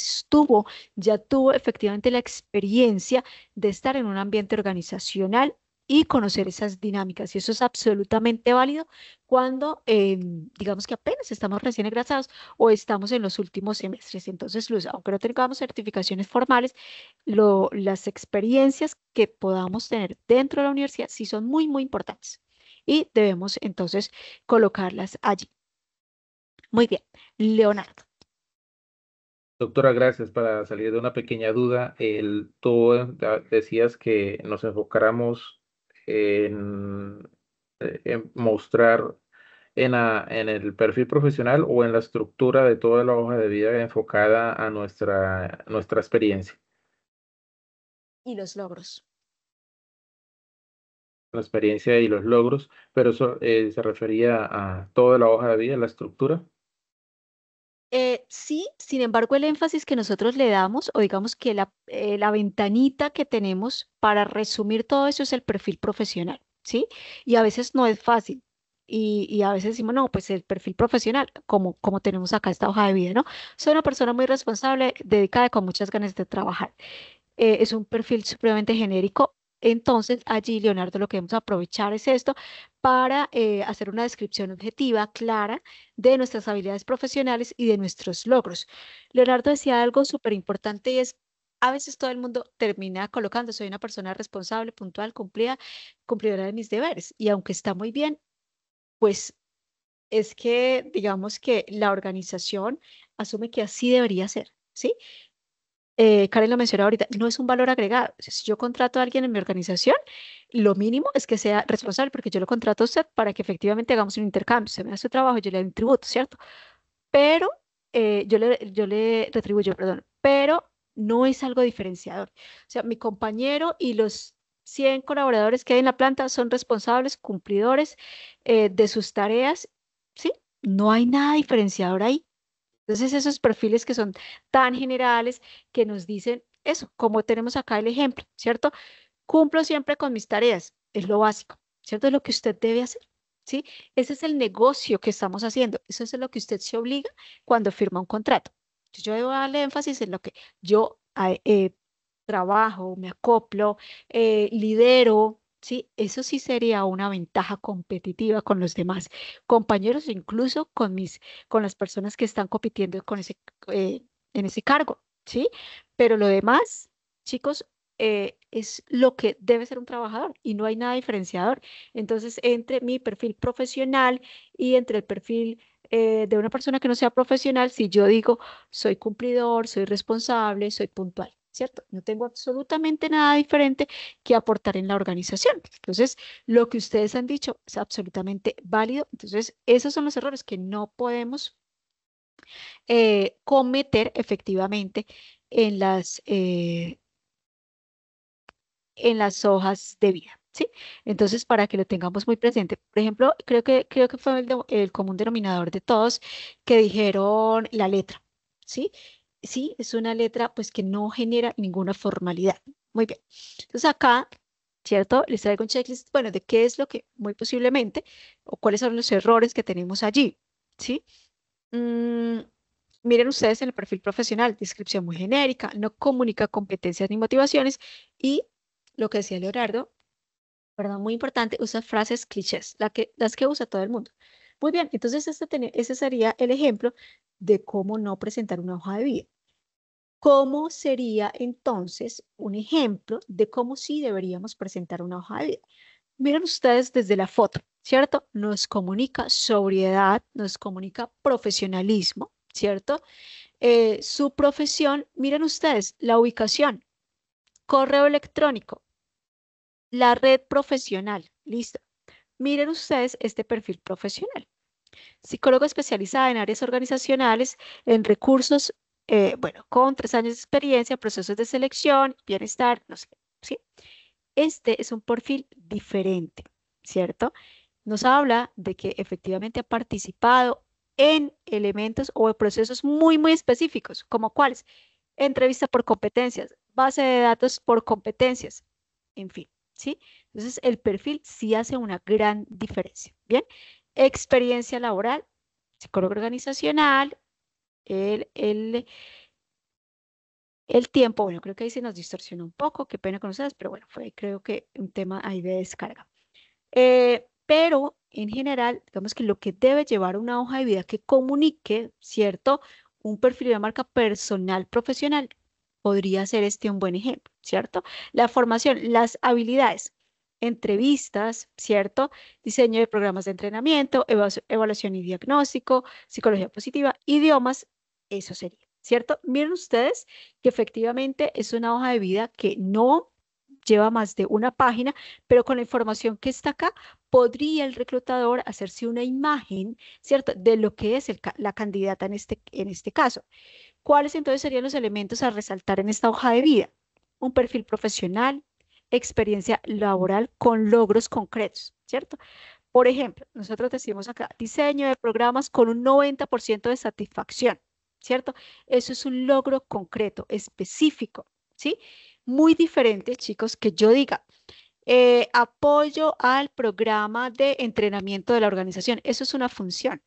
tuvo efectivamente la experiencia de estar en un ambiente organizacional y conocer esas dinámicas. Y eso es absolutamente válido cuando, digamos que apenas estamos recién egresados o estamos en los últimos semestres. Entonces, Luz, aunque no tengamos certificaciones formales, las experiencias que podamos tener dentro de la universidad sí son muy, muy importantes y debemos entonces colocarlas allí. Muy bien, Leonardo. Doctora, gracias. Para salir de una pequeña duda, tú decías que nos enfocáramos en mostrar en el perfil profesional o en la estructura de toda la hoja de vida enfocada a nuestra experiencia, Y los logros. la experiencia y los logros, pero eso se refería a toda la hoja de vida, la estructura. Sí, sin embargo, el énfasis que nosotros le damos, o digamos que la ventanita que tenemos para resumir todo eso es el perfil profesional, ¿sí? Y a veces no es fácil. Y a veces decimos, no, pues el perfil profesional, como tenemos acá esta hoja de vida, ¿no? Soy una persona muy responsable, dedicada y con muchas ganas de trabajar. Es un perfil supremamente genérico. Entonces, allí, Leonardo, lo que debemos aprovechar es esto para hacer una descripción objetiva, clara, de nuestras habilidades profesionales y de nuestros logros. Leonardo decía algo súper importante y es, a veces todo el mundo termina colocando, soy una persona responsable, puntual, cumplidora de mis deberes. Y aunque está muy bien, pues es que, digamos que la organización asume que así debería ser, ¿sí? Karen lo mencionó ahorita, no es un valor agregado. Si yo contrato a alguien en mi organización, lo mínimo es que sea responsable, porque yo lo contrato a usted para que efectivamente hagamos un intercambio. Se me da su trabajo, yo le doy un tributo, ¿cierto? Pero yo le retribuyo, perdón, pero no es algo diferenciador. O sea, mi compañero y los 100 colaboradores que hay en la planta son responsables, cumplidores de sus tareas, ¿sí? No hay nada diferenciador ahí. Entonces, esos perfiles que son tan generales que nos dicen eso, como tenemos acá el ejemplo, ¿cierto? Cumplo siempre con mis tareas, es lo básico, ¿cierto? Es lo que usted debe hacer, ¿sí? Ese es el negocio que estamos haciendo, eso es lo que usted se obliga cuando firma un contrato. Yo debo darle énfasis en lo que yo trabajo, me acoplo, lidero, ¿sí? Eso sí sería una ventaja competitiva con los demás compañeros, incluso con las personas que están compitiendo en ese cargo, ¿sí? Pero lo demás, chicos, es lo que debe ser un trabajador y no hay nada diferenciador. Entonces, entre mi perfil profesional y entre el perfil de una persona que no sea profesional, si yo digo soy cumplidor, soy responsable, soy puntual, ¿cierto? No tengo absolutamente nada diferente que aportar en la organización. Entonces, lo que ustedes han dicho es absolutamente válido. Entonces, esos son los errores que no podemos cometer efectivamente en en las hojas de vida, ¿sí? Entonces, para que lo tengamos muy presente, por ejemplo, creo que fue el común denominador de todos que dijeron la letra, ¿sí? Sí, es una letra pues que no genera ninguna formalidad. Muy bien. Entonces acá, ¿cierto? Les traigo un checklist, bueno, de qué es lo que muy posiblemente o cuáles son los errores que tenemos allí, ¿sí? Mm, miren ustedes en el perfil profesional, descripción muy genérica, no comunica competencias ni motivaciones y lo que decía Leonardo, perdón, muy importante, usa frases clichés, las que usa todo el mundo. Muy bien, entonces ese sería el ejemplo de cómo no presentar una hoja de vida. ¿Cómo sería entonces un ejemplo de cómo sí deberíamos presentar una hoja de vida? Miren ustedes desde la foto, ¿cierto? Nos comunica sobriedad, nos comunica profesionalismo, ¿cierto? Su profesión, miren ustedes, la ubicación, correo electrónico, la red profesional, listo. Miren ustedes este perfil profesional. Psicólogo especializada en áreas organizacionales, en recursos, bueno, con 3 años de experiencia, procesos de selección, bienestar, no sé, ¿sí? Este es un perfil diferente, ¿cierto? Nos habla de que efectivamente ha participado en elementos o en procesos muy específicos, como cuáles, entrevista por competencias, base de datos por competencias, en fin, ¿sí? Entonces, el perfil sí hace una gran diferencia, ¿bien? Experiencia laboral, psicólogo organizacional, el, el, el tiempo, bueno, creo que ahí se nos distorsionó un poco, qué pena con ustedes, pero bueno, fue creo que un tema ahí de descarga. Pero en general, digamos que lo que debe llevar una hoja de vida que comunique, ¿cierto? Un perfil de marca personal, profesional, podría ser este un buen ejemplo, ¿cierto? La formación, las habilidades, entrevistas, ¿cierto? Diseño de programas de entrenamiento, evaluación y diagnóstico, psicología positiva, idiomas, eso sería, ¿cierto? Miren ustedes que efectivamente es una hoja de vida que no lleva más de una página, pero con la información que está acá, podría el reclutador hacerse una imagen, ¿cierto?, de lo que es la candidata en este caso. ¿Cuáles entonces serían los elementos a resaltar en esta hoja de vida? Un perfil profesional, experiencia laboral con logros concretos, ¿cierto? Por ejemplo, nosotros decimos acá, diseño de programas con un 90% de satisfacción, ¿cierto? Eso es un logro concreto, específico, ¿sí? Muy diferente, chicos, que yo diga, apoyo al programa de entrenamiento de la organización. Eso es una función.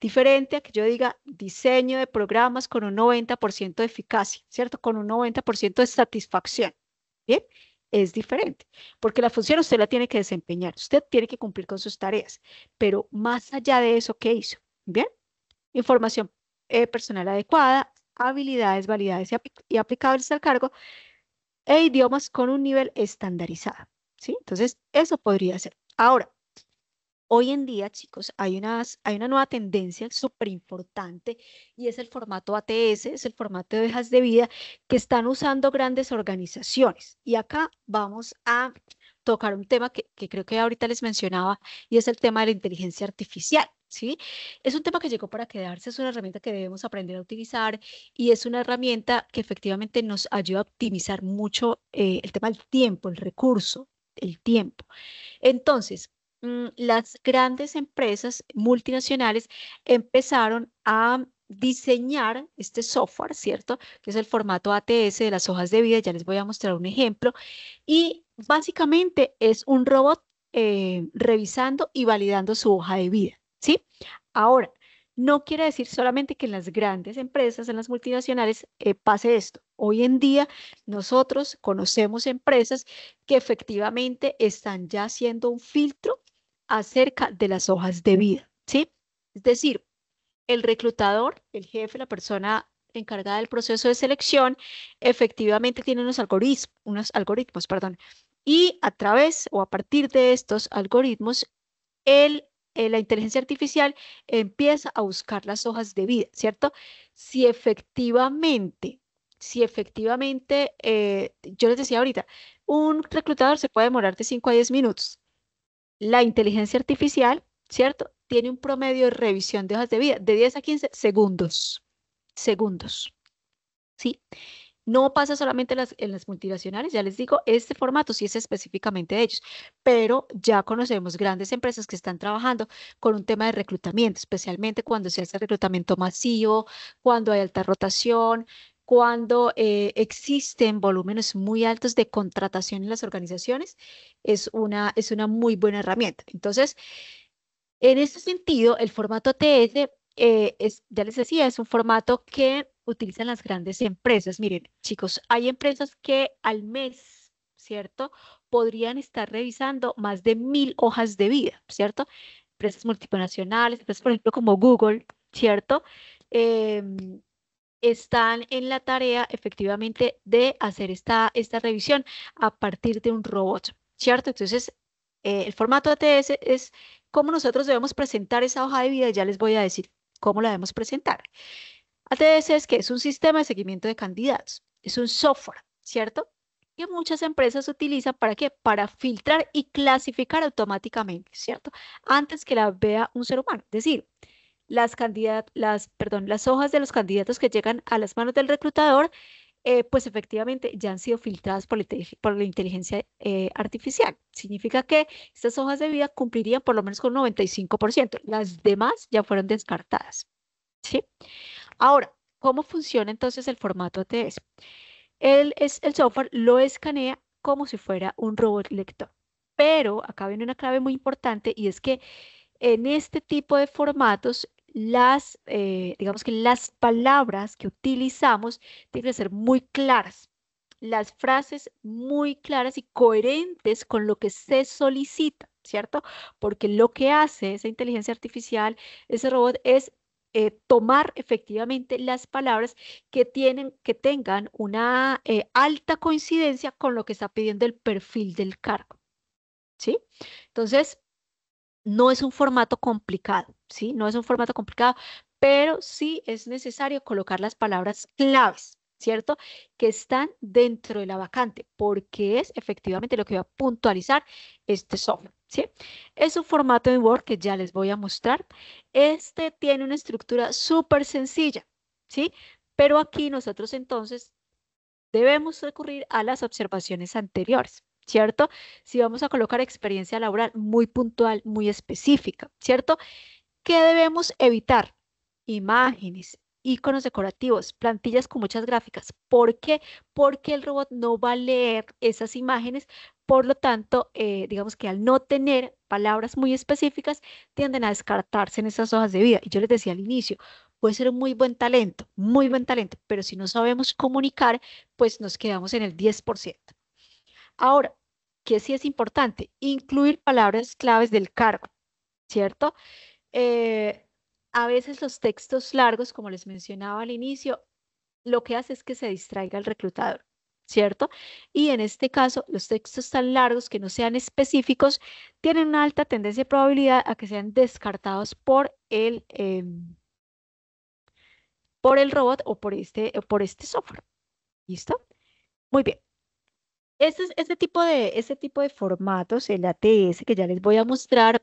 Diferente a que yo diga diseño de programas con un 90% de eficacia, ¿cierto? Con un 90% de satisfacción. ¿Bien? Es diferente, porque la función usted la tiene que desempeñar, usted tiene que cumplir con sus tareas, pero más allá de eso, ¿qué hizo? ¿Bien? Información personal adecuada, habilidades validadas y aplicables al cargo e idiomas con un nivel estandarizado, ¿sí? Entonces, eso podría ser. Ahora, hoy en día, chicos, hay una nueva tendencia súper importante y es el formato ATS, es el formato de hojas de vida que están usando grandes organizaciones. Y acá vamos a tocar un tema que creo que ahorita les mencionaba y es el tema de la inteligencia artificial, ¿sí? Es un tema que llegó para quedarse, es una herramienta que debemos aprender a utilizar y es una herramienta que efectivamente nos ayuda a optimizar mucho el tema del tiempo, el recurso, el tiempo. Entonces, las grandes empresas multinacionales empezaron a diseñar este software, ¿cierto? Que es el formato ATS de las hojas de vida. Ya les voy a mostrar un ejemplo. Y básicamente es un robot revisando y validando su hoja de vida, ¿sí? Ahora, no quiere decir solamente que en las grandes empresas, en las multinacionales, pase esto. Hoy en día nosotros conocemos empresas que efectivamente están ya haciendo un filtro acerca de las hojas de vida, ¿sí? Es decir, el reclutador, el jefe, la persona encargada del proceso de selección, efectivamente tiene unos algoritmos, perdón, y a través o a partir de estos algoritmos, la inteligencia artificial empieza a buscar las hojas de vida, ¿cierto? Si efectivamente, yo les decía ahorita, un reclutador se puede demorar de 5 a 10 minutos. La inteligencia artificial, ¿cierto? Tiene un promedio de revisión de hojas de vida de 10 a 15 segundos. Segundos, ¿sí? No pasa solamente en las multinacionales, ya les digo, este formato sí es específicamente de ellos, pero ya conocemos grandes empresas que están trabajando con un tema de reclutamiento, especialmente cuando se hace reclutamiento masivo, cuando hay alta rotación, cuando existen volúmenes muy altos de contratación en las organizaciones, es una muy buena herramienta. Entonces, en este sentido, el formato TS, ya les decía, es un formato que utilizan las grandes empresas. Miren, chicos, hay empresas que al mes, ¿cierto? Podrían estar revisando más de 1000 hojas de vida, ¿cierto? Empresas multinacionales, empresas, por ejemplo, como Google, ¿cierto? Em, Están en la tarea efectivamente de hacer esta revisión a partir de un robot, ¿cierto? Entonces, el formato ATS es cómo nosotros debemos presentar esa hoja de vida y ya les voy a decir cómo la debemos presentar. ATS es que es un sistema de seguimiento de candidatos, es un software, ¿cierto? Que muchas empresas utilizan ¿para qué? Para filtrar y clasificar automáticamente, ¿cierto? Antes que la vea un ser humano. Es decir, las hojas de los candidatos que llegan a las manos del reclutador, pues efectivamente ya han sido filtradas por la inteligencia artificial. Significa que estas hojas de vida cumplirían por lo menos con un 95%. Las demás ya fueron descartadas, ¿sí? Ahora, ¿cómo funciona entonces el formato ATS? El software lo escanea como si fuera un robot lector. Pero acá viene una clave muy importante y es que en este tipo de formatos, digamos que las palabras que utilizamos tienen que ser muy claras, las frases muy claras y coherentes con lo que se solicita, ¿cierto? Porque lo que hace esa inteligencia artificial, ese robot, es tomar efectivamente las palabras que tengan una alta coincidencia con lo que está pidiendo el perfil del cargo, ¿sí? Entonces, no es un formato complicado, ¿sí? No es un formato complicado, pero sí es necesario colocar las palabras claves, ¿cierto? Que están dentro de la vacante, porque es efectivamente lo que va a puntualizar este software, ¿sí? Es un formato en Word que ya les voy a mostrar. Este tiene una estructura súper sencilla, ¿sí? Pero aquí nosotros entonces debemos recurrir a las observaciones anteriores, ¿cierto? Si vamos a colocar experiencia laboral muy puntual, muy específica, ¿cierto? ¿Qué debemos evitar? Imágenes, iconos decorativos, plantillas con muchas gráficas. ¿Por qué? Porque el robot no va a leer esas imágenes, por lo tanto, digamos que al no tener palabras muy específicas, tienden a descartarse en esas hojas de vida. Y yo les decía al inicio, puede ser un muy buen talento, pero si no sabemos comunicar, pues nos quedamos en el 10%. Ahora, ¿qué sí es importante? Incluir palabras claves del cargo, ¿cierto? Eh, a veces los textos largos, como les mencionaba al inicio, lo que hace es que se distraiga el reclutador, ¿cierto? Y en este caso, los textos tan largos que no sean específicos tienen una alta tendencia de probabilidad a que sean descartados por el robot o por este software. ¿Listo? Muy bien. Este tipo de formatos, el ATS, que ya les voy a mostrar,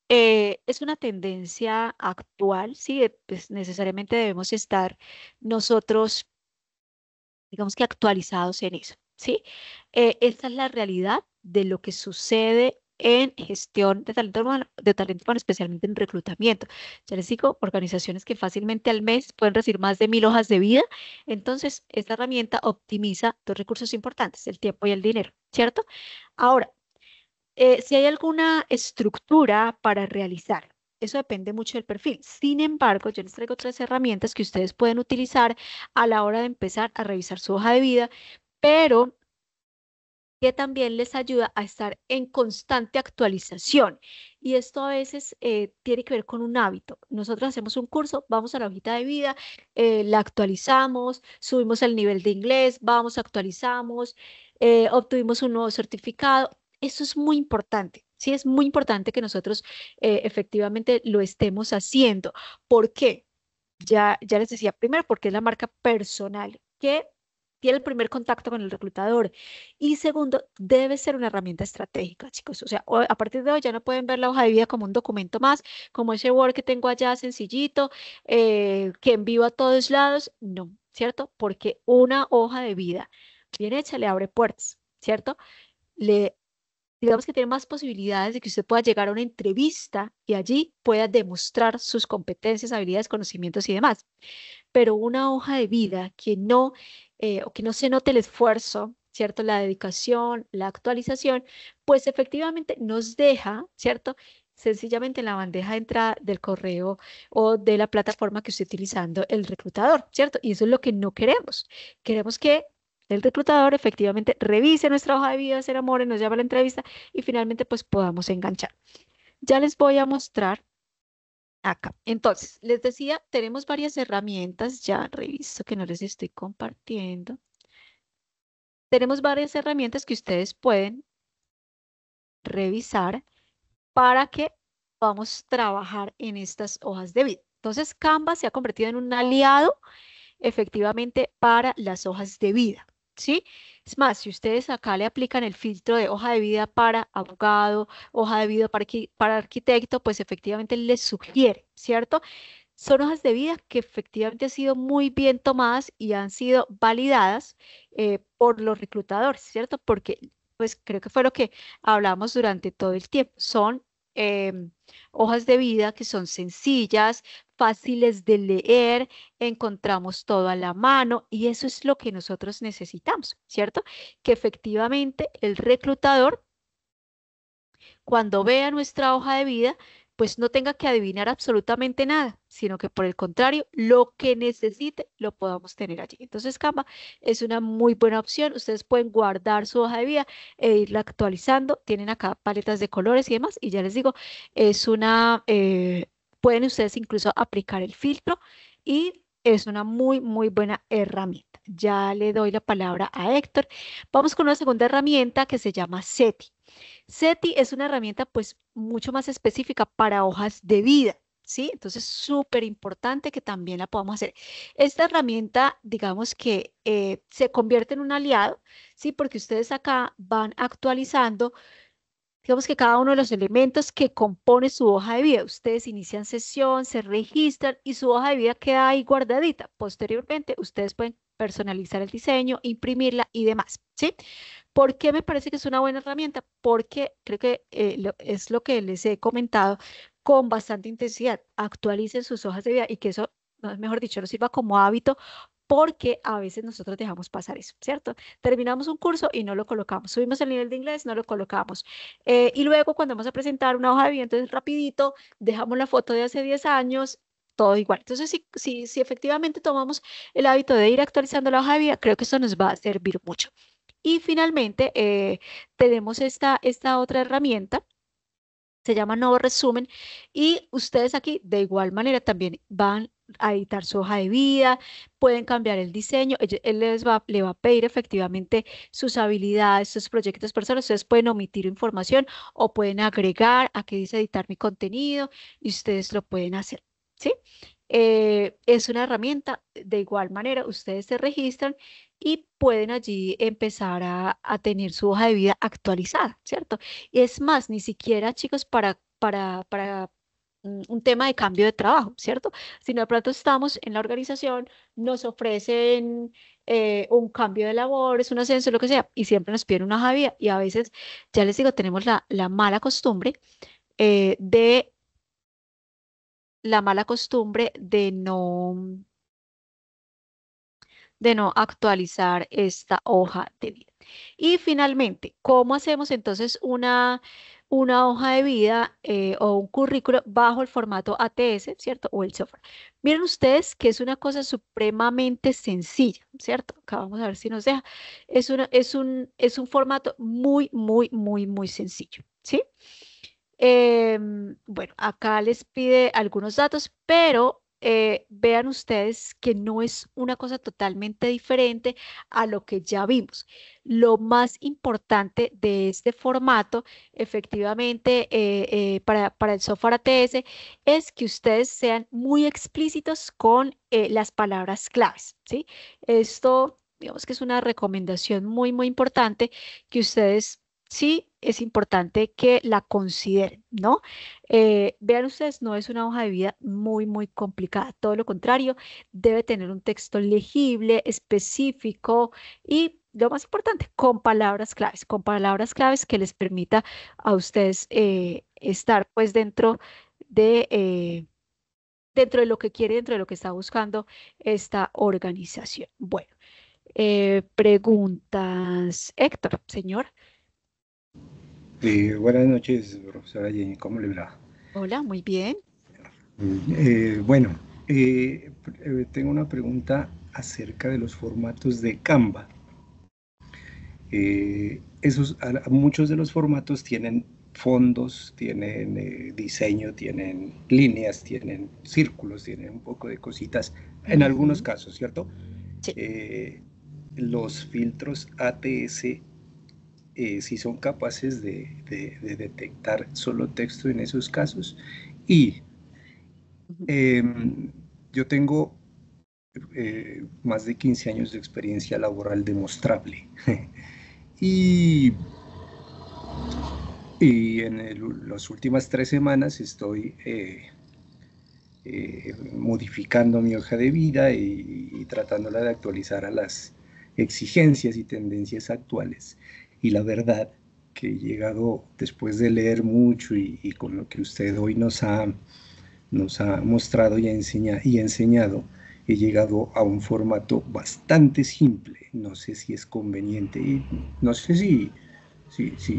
es una tendencia actual, ¿sí? Pues necesariamente debemos estar nosotros, digamos que actualizados en eso, ¿sí? Esta es la realidad de lo que sucede en gestión de talento humano, especialmente en reclutamiento. Ya les digo, organizaciones que fácilmente al mes pueden recibir más de 1000 hojas de vida. Entonces, esta herramienta optimiza dos recursos importantes, el tiempo y el dinero, ¿cierto? Ahora, si hay alguna estructura para realizar, eso depende mucho del perfil. Sin embargo, yo les traigo 3 herramientas que ustedes pueden utilizar a la hora de empezar a revisar su hoja de vida, pero que también les ayuda a estar en constante actualización. Y esto a veces tiene que ver con un hábito. Nosotros hacemos un curso, vamos a la hojita de vida, la actualizamos, subimos el nivel de inglés, vamos, actualizamos, obtuvimos un nuevo certificado. Eso es muy importante. Sí, es muy importante que nosotros efectivamente lo estemos haciendo. ¿Por qué? Ya les decía, primero, porque es la marca personal que tiene el primer contacto con el reclutador. Y segundo, debe ser una herramienta estratégica, chicos. O sea, a partir de hoy ya no pueden ver la hoja de vida como un documento más, como ese Word que tengo allá sencillito, que envío a todos lados. No, ¿cierto? Porque una hoja de vida bien hecha le abre puertas, ¿cierto? Digamos que tiene más posibilidades de que usted pueda llegar a una entrevista y allí pueda demostrar sus competencias, habilidades, conocimientos y demás. Pero una hoja de vida o que no se note el esfuerzo, ¿cierto? La dedicación, la actualización, pues efectivamente nos deja, ¿cierto? Sencillamente en la bandeja de entrada del correo o de la plataforma que esté utilizando el reclutador, ¿cierto? Y eso es lo que no queremos. Queremos que el reclutador efectivamente revise nuestra hoja de vida, se enamore, nos llame a la entrevista y finalmente pues podamos enganchar. Ya les voy a mostrar acá. Entonces, les decía, tenemos varias herramientas, ya reviso que no les estoy compartiendo. Tenemos varias herramientas que ustedes pueden revisar para que podamos trabajar en estas hojas de vida. Entonces, Canva se ha convertido en un aliado efectivamente para las hojas de vida, ¿sí? Es más, si ustedes acá le aplican el filtro de hoja de vida para abogado, hoja de vida para arquitecto, pues efectivamente les sugiere, ¿cierto? Son hojas de vida que efectivamente han sido muy bien tomadas y han sido validadas por los reclutadores, ¿cierto? Porque, pues creo que fue lo que hablamos durante todo el tiempo. Son hojas de vida que son sencillas, fáciles de leer, encontramos todo a la mano y eso es lo que nosotros necesitamos, ¿cierto? Que efectivamente el reclutador, cuando vea nuestra hoja de vida, pues no tenga que adivinar absolutamente nada, sino que por el contrario, lo que necesite lo podamos tener allí. Entonces, Canva es una muy buena opción. Ustedes pueden guardar su hoja de vida e irla actualizando. Tienen acá paletas de colores y demás. Y ya les digo, pueden ustedes incluso aplicar el filtro y es una muy, muy buena herramienta. Ya le doy la palabra a Héctor. Vamos con una segunda herramienta que se llama SETI. SETI es una herramienta pues mucho más específica para hojas de vida, ¿sí? Entonces, súper importante que también la podamos hacer. Esta herramienta, digamos que se convierte en un aliado, ¿sí? Porque ustedes acá van actualizando, digamos que cada uno de los elementos que compone su hoja de vida. Ustedes inician sesión, se registran y su hoja de vida queda ahí guardadita. Posteriormente, ustedes pueden personalizar el diseño, imprimirla y demás, ¿sí? ¿Por qué me parece que es una buena herramienta? Porque creo que es lo que les he comentado con bastante intensidad. Actualicen sus hojas de vida y que eso, mejor dicho, nos sirva como hábito porque a veces nosotros dejamos pasar eso, ¿cierto? Terminamos un curso y no lo colocamos. Subimos el nivel de inglés, no lo colocamos. Y luego cuando vamos a presentar una hoja de vida, entonces rapidito, dejamos la foto de hace 10 años, todo igual. Entonces, si efectivamente tomamos el hábito de ir actualizando la hoja de vida, creo que eso nos va a servir mucho. Y finalmente, tenemos esta otra herramienta, se llama Nuevo Resumen, y ustedes aquí de igual manera también van a editar su hoja de vida, pueden cambiar el diseño, él le va a pedir efectivamente sus habilidades, sus proyectos personales, ustedes pueden omitir información o pueden agregar, aquí dice editar mi contenido, y ustedes lo pueden hacer, ¿sí? Es una herramienta, de igual manera, ustedes se registran y pueden allí empezar a tener su hoja de vida actualizada, ¿cierto? Es más, ni siquiera, chicos, para un tema de cambio de trabajo, ¿cierto? Si de pronto estamos en la organización, nos ofrecen un cambio de labores, un ascenso, lo que sea, y siempre nos piden una hoja de vida. Y a veces, ya les digo, tenemos la mala costumbre eh, de de no actualizar esta hoja de vida. Y finalmente, ¿cómo hacemos entonces una hoja de vida o un currículo bajo el formato ATS, ¿cierto? O el software. Miren ustedes que es una cosa supremamente sencilla, ¿cierto? Acá vamos a ver si nos deja. Es un formato muy, muy, muy, muy sencillo, ¿sí? Bueno, acá les pide algunos datos, pero vean ustedes que no es una cosa totalmente diferente a lo que ya vimos. Lo más importante de este formato, efectivamente, para el software ATS, es que ustedes sean muy explícitos con las palabras claves, ¿sí? Esto, digamos que es una recomendación muy, muy importante que ustedes sí es importante que la consideren, ¿no? Vean ustedes, no es una hoja de vida muy, muy complicada, todo lo contrario, debe tener un texto legible, específico y lo más importante, con palabras claves que les permita a ustedes estar pues dentro de lo que quiere, dentro de lo que está buscando esta organización. Bueno, preguntas, Héctor, señor. Buenas noches, profesora Jenny, ¿cómo le va? Hola, muy bien. Bueno, tengo una pregunta acerca de los formatos de Canva. Muchos de los formatos tienen fondos, tienen diseño, tienen líneas, tienen círculos, tienen un poco de cositas, en algunos casos, ¿cierto? Sí. Los filtros ATS si son capaces de detectar solo texto en esos casos. Y yo tengo más de 15 años de experiencia laboral demostrable. y en las últimas 3 semanas estoy modificando mi hoja de vida y tratándola de actualizar a las exigencias y tendencias actuales. Y la verdad que he llegado, después de leer mucho y con lo que usted hoy nos ha mostrado y enseñado, he llegado a un formato bastante simple. No sé si es conveniente y no sé si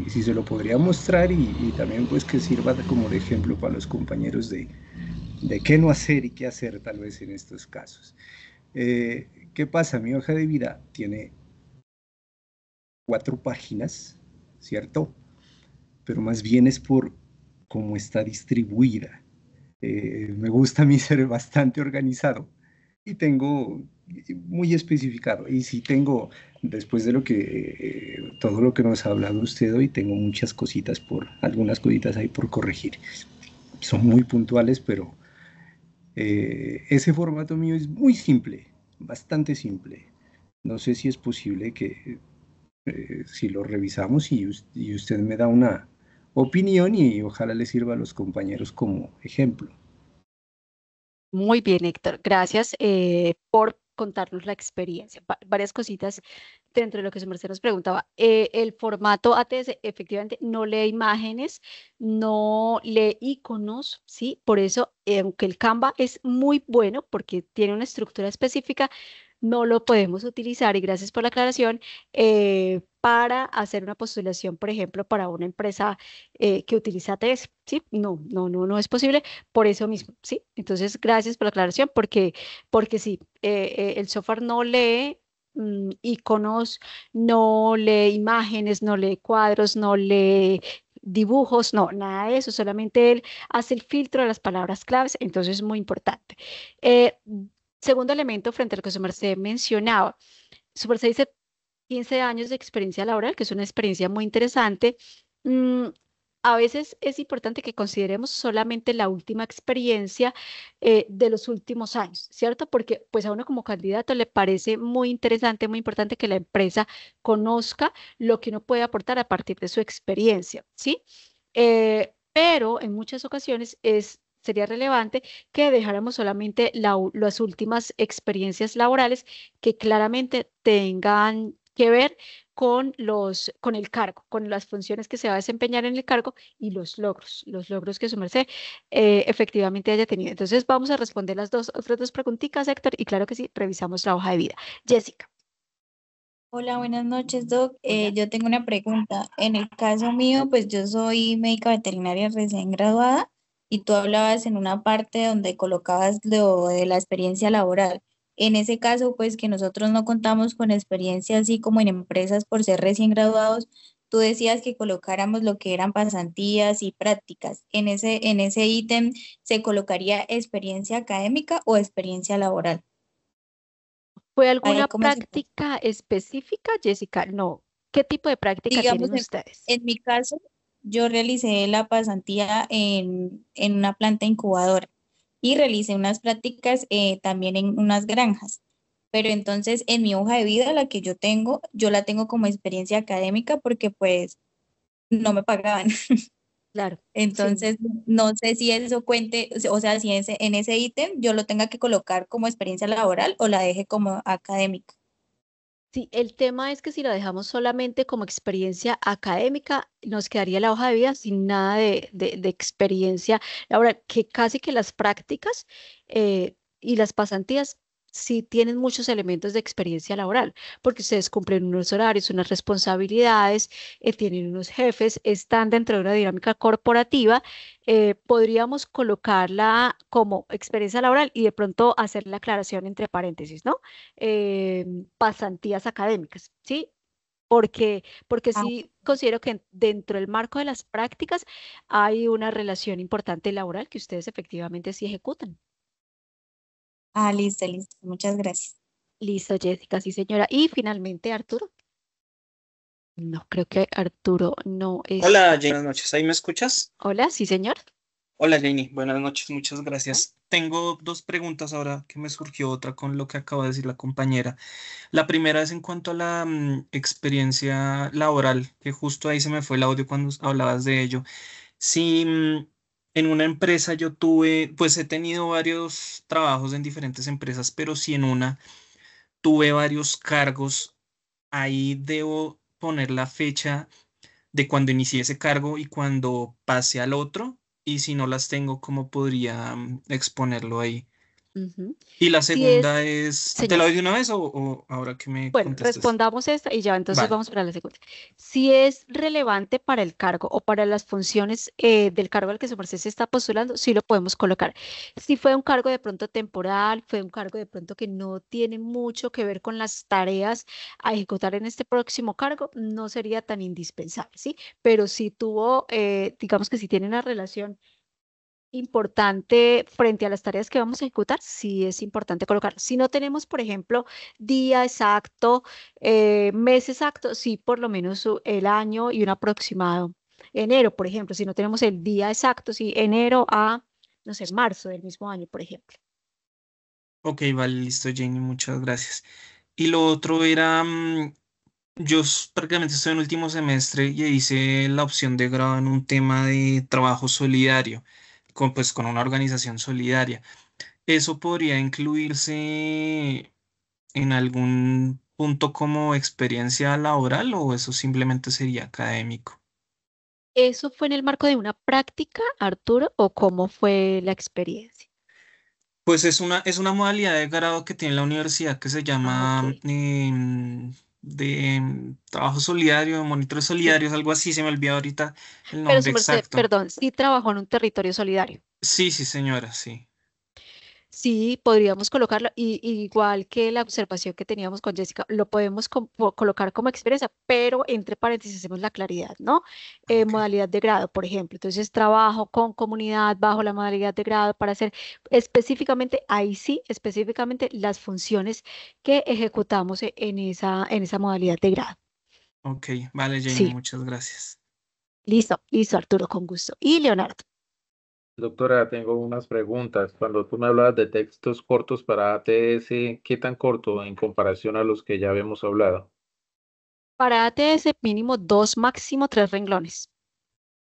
se lo podría mostrar y también pues que sirva como de ejemplo para los compañeros de qué no hacer y qué hacer tal vez en estos casos. ¿Qué pasa? Mi hoja de vida tiene 4 páginas, ¿cierto? Pero más bien es por cómo está distribuida. Me gusta a mí ser bastante organizado y tengo muy especificado. Y sí tengo, después de todo lo que nos ha hablado usted hoy, tengo muchas cositas algunas cositas ahí por corregir. Son muy puntuales, pero ese formato mío es muy simple, bastante simple. No sé si es posible que si lo revisamos y usted me da una opinión y ojalá le sirva a los compañeros como ejemplo. Muy bien, Héctor. Gracias por contarnos la experiencia. Varias cositas dentro de lo que su merced nos preguntaba. El formato ATS efectivamente no lee imágenes, no lee iconos, ¿sí? Por eso, aunque el Canva es muy bueno porque tiene una estructura específica, no lo podemos utilizar, y gracias por la aclaración, para hacer una postulación, por ejemplo, para una empresa que utiliza ATS, ¿sí? No, no, no, no es posible por eso mismo, ¿sí? Entonces, gracias por la aclaración porque sí, el software no lee iconos, no lee imágenes, no lee cuadros, no lee dibujos, no, nada de eso, solamente él hace el filtro de las palabras claves, entonces es muy importante. Eh, Segundo elemento frente a lo que su merced mencionaba, su merced dice 15 años de experiencia laboral, que es una experiencia muy interesante. Mm, a veces es importante que consideremos solamente la última experiencia de los últimos años, ¿cierto? Porque pues a uno como candidato le parece muy interesante, muy importante que la empresa conozca lo que uno puede aportar a partir de su experiencia, ¿sí? Pero en muchas ocasiones sería relevante que dejáramos solamente las últimas experiencias laborales que claramente tengan que ver con el cargo, con las funciones que se va a desempeñar en el cargo y los logros que su merced efectivamente haya tenido. Entonces vamos a responder las otras dos preguntitas, Héctor, y claro que sí, revisamos la hoja de vida. Jessica. Hola, buenas noches, Doc. Yo tengo una pregunta. En el caso mío, pues yo soy médica veterinaria recién graduada y tú hablabas en una parte donde colocabas lo de la experiencia laboral. En ese caso, pues que nosotros no contamos con experiencia así como en empresas por ser recién graduados, tú decías que colocáramos lo que eran pasantías y prácticas. En ese ítem, ¿se colocaría experiencia académica o experiencia laboral? ¿Fue Ahí, alguna ¿cómo se práctica específica, Jessica? No. ¿Qué tipo de práctica Digamos, tienen ustedes? en mi caso, yo realicé la pasantía en una planta incubadora y realicé unas prácticas también en unas granjas. Pero entonces en mi hoja de vida, la que yo tengo, yo la tengo como experiencia académica porque pues no me pagaban. Claro, sí. Entonces, no sé si eso cuente, o sea, si en ese ítem yo lo tenga que colocar como experiencia laboral o la deje como académica. Sí, el tema es que si lo dejamos solamente como experiencia académica, nos quedaría la hoja de vida sin nada de experiencia laboral, que casi que las prácticas y las pasantías sí tienen muchos elementos de experiencia laboral, porque ustedes cumplen unos horarios, unas responsabilidades, tienen unos jefes, están dentro de una dinámica corporativa. Podríamos colocarla como experiencia laboral y de pronto hacer la aclaración entre paréntesis, ¿no? eh, Pasantías académicas, ¿sí? Porque Ah, sí considero que dentro del marco de las prácticas hay una relación importante laboral que ustedes efectivamente sí ejecutan. listo, listo. Muchas gracias. Listo, Jessica, sí, señora. Y finalmente, Arturo. No, creo que Arturo no Hola, está. Jenny, buenas noches. ¿Ahí me escuchas? Hola, sí, señor. Hola, Jenny, buenas noches, muchas gracias. Tengo dos preguntas ahora que me surgió otra con lo que acaba de decir la compañera. La primera es en cuanto a la experiencia laboral, que justo ahí se me fue el audio cuando hablabas de ello. Si en una empresa yo tuve, pues he tenido varios trabajos en diferentes empresas, pero si en una tuve varios cargos, ahí debo poner la fecha de cuando inicié ese cargo y cuando pase al otro, y si no las tengo, ¿cómo podría exponerlo ahí? Ujú. Y la Sí es, segunda es, ¿te la señor. doy de una vez o ahora que me Bueno, contestes? respondamos esta y ya entonces Vale. vamos para la segunda. Si es relevante para el cargo o para las funciones del cargo al que su merced se está postulando, sí lo podemos colocar. Si fue un cargo de pronto temporal, fue un cargo de pronto que no tiene mucho que ver con las tareas a ejecutar en este próximo cargo, no sería tan indispensable, ¿sí? Pero si tuvo, digamos que si tiene una relación importante frente a las tareas que vamos a ejecutar, sí es importante colocar. Si no tenemos, por ejemplo, día exacto, mes exacto, sí por lo menos el año y un aproximado. Enero, por ejemplo, si no tenemos el día exacto, sí, enero a, no sé, marzo del mismo año, por ejemplo. Ok, vale, listo, Jenny, muchas gracias. Y lo otro era, yo prácticamente estoy en último semestre y hice la opción de grado en un tema de trabajo solidario, pues con una organización solidaria. ¿Eso podría incluirse en algún punto como experiencia laboral o eso simplemente sería académico? ¿Eso fue en el marco de una práctica, Arturo, o cómo fue la experiencia? Pues es una modalidad de grado que tiene la universidad que se Ah, ok. llama trabajo solidario, monitores Sí. solidarios, algo así, se me olvidó ahorita el Pero nombre su merced, exacto. perdón, sí trabajó en un territorio solidario. Sí, sí, señora, sí. Sí, podríamos colocarlo, igual que la observación que teníamos con Jessica, lo podemos colocar como experiencia, pero entre paréntesis hacemos la claridad, ¿no? Ok. Modalidad de grado, por ejemplo. Entonces, trabajo con comunidad bajo la modalidad de grado para hacer específicamente, ahí sí, específicamente las funciones que ejecutamos en esa modalidad de grado. Ok, vale, Jenny, Sí, muchas gracias. listo, listo, Arturo, con gusto. Y Leonardo. Doctora, tengo unas preguntas. Cuando tú me hablabas de textos cortos para ATS, ¿qué tan corto en comparación a los que ya habíamos hablado? Para ATS, mínimo 2, máximo 3 renglones.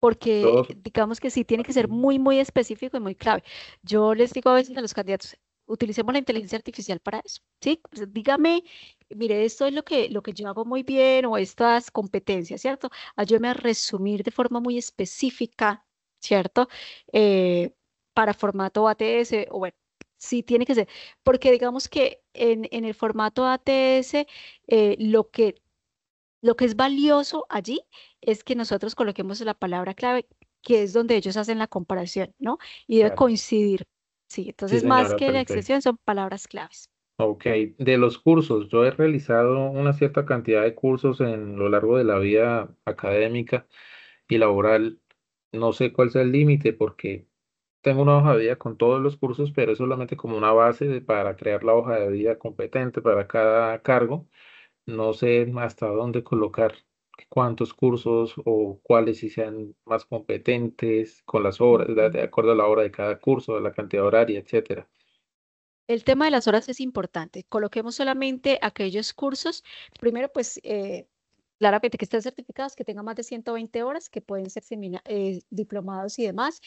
porque Todos, digamos que sí tiene que ser muy, muy específico y muy clave. Yo les digo a veces a los candidatos, utilicemos la inteligencia artificial para eso, ¿sí? Pues, dígame, mire, esto es lo que yo hago muy bien o estas competencias, ¿cierto? Ayúdeme a resumir de forma muy específica, ¿cierto? Eh, para formato ATS, o bueno, sí tiene que ser, porque digamos que en el formato ATS, lo que es valioso allí es que nosotros coloquemos la palabra clave, que es donde ellos hacen la comparación, ¿no? Y debe claro. coincidir. Sí, Sí, entonces más señora, que la perfecto. excepción son palabras claves. Ok, de los cursos, yo he realizado una cierta cantidad de cursos en lo largo de la vida académica y laboral. No sé cuál sea el límite porque tengo una hoja de vida con todos los cursos, pero es solamente como una base para crear la hoja de vida competente para cada cargo. No sé hasta dónde colocar cuántos cursos o cuáles sí sean más competentes con las horas, de Ujú. acuerdo a la hora de cada curso, a la cantidad horaria, etcétera. El tema de las horas es importante. Coloquemos solamente aquellos cursos, primero pues claramente que estén certificados, que tengan más de 120 horas, que pueden ser diplomados y demás,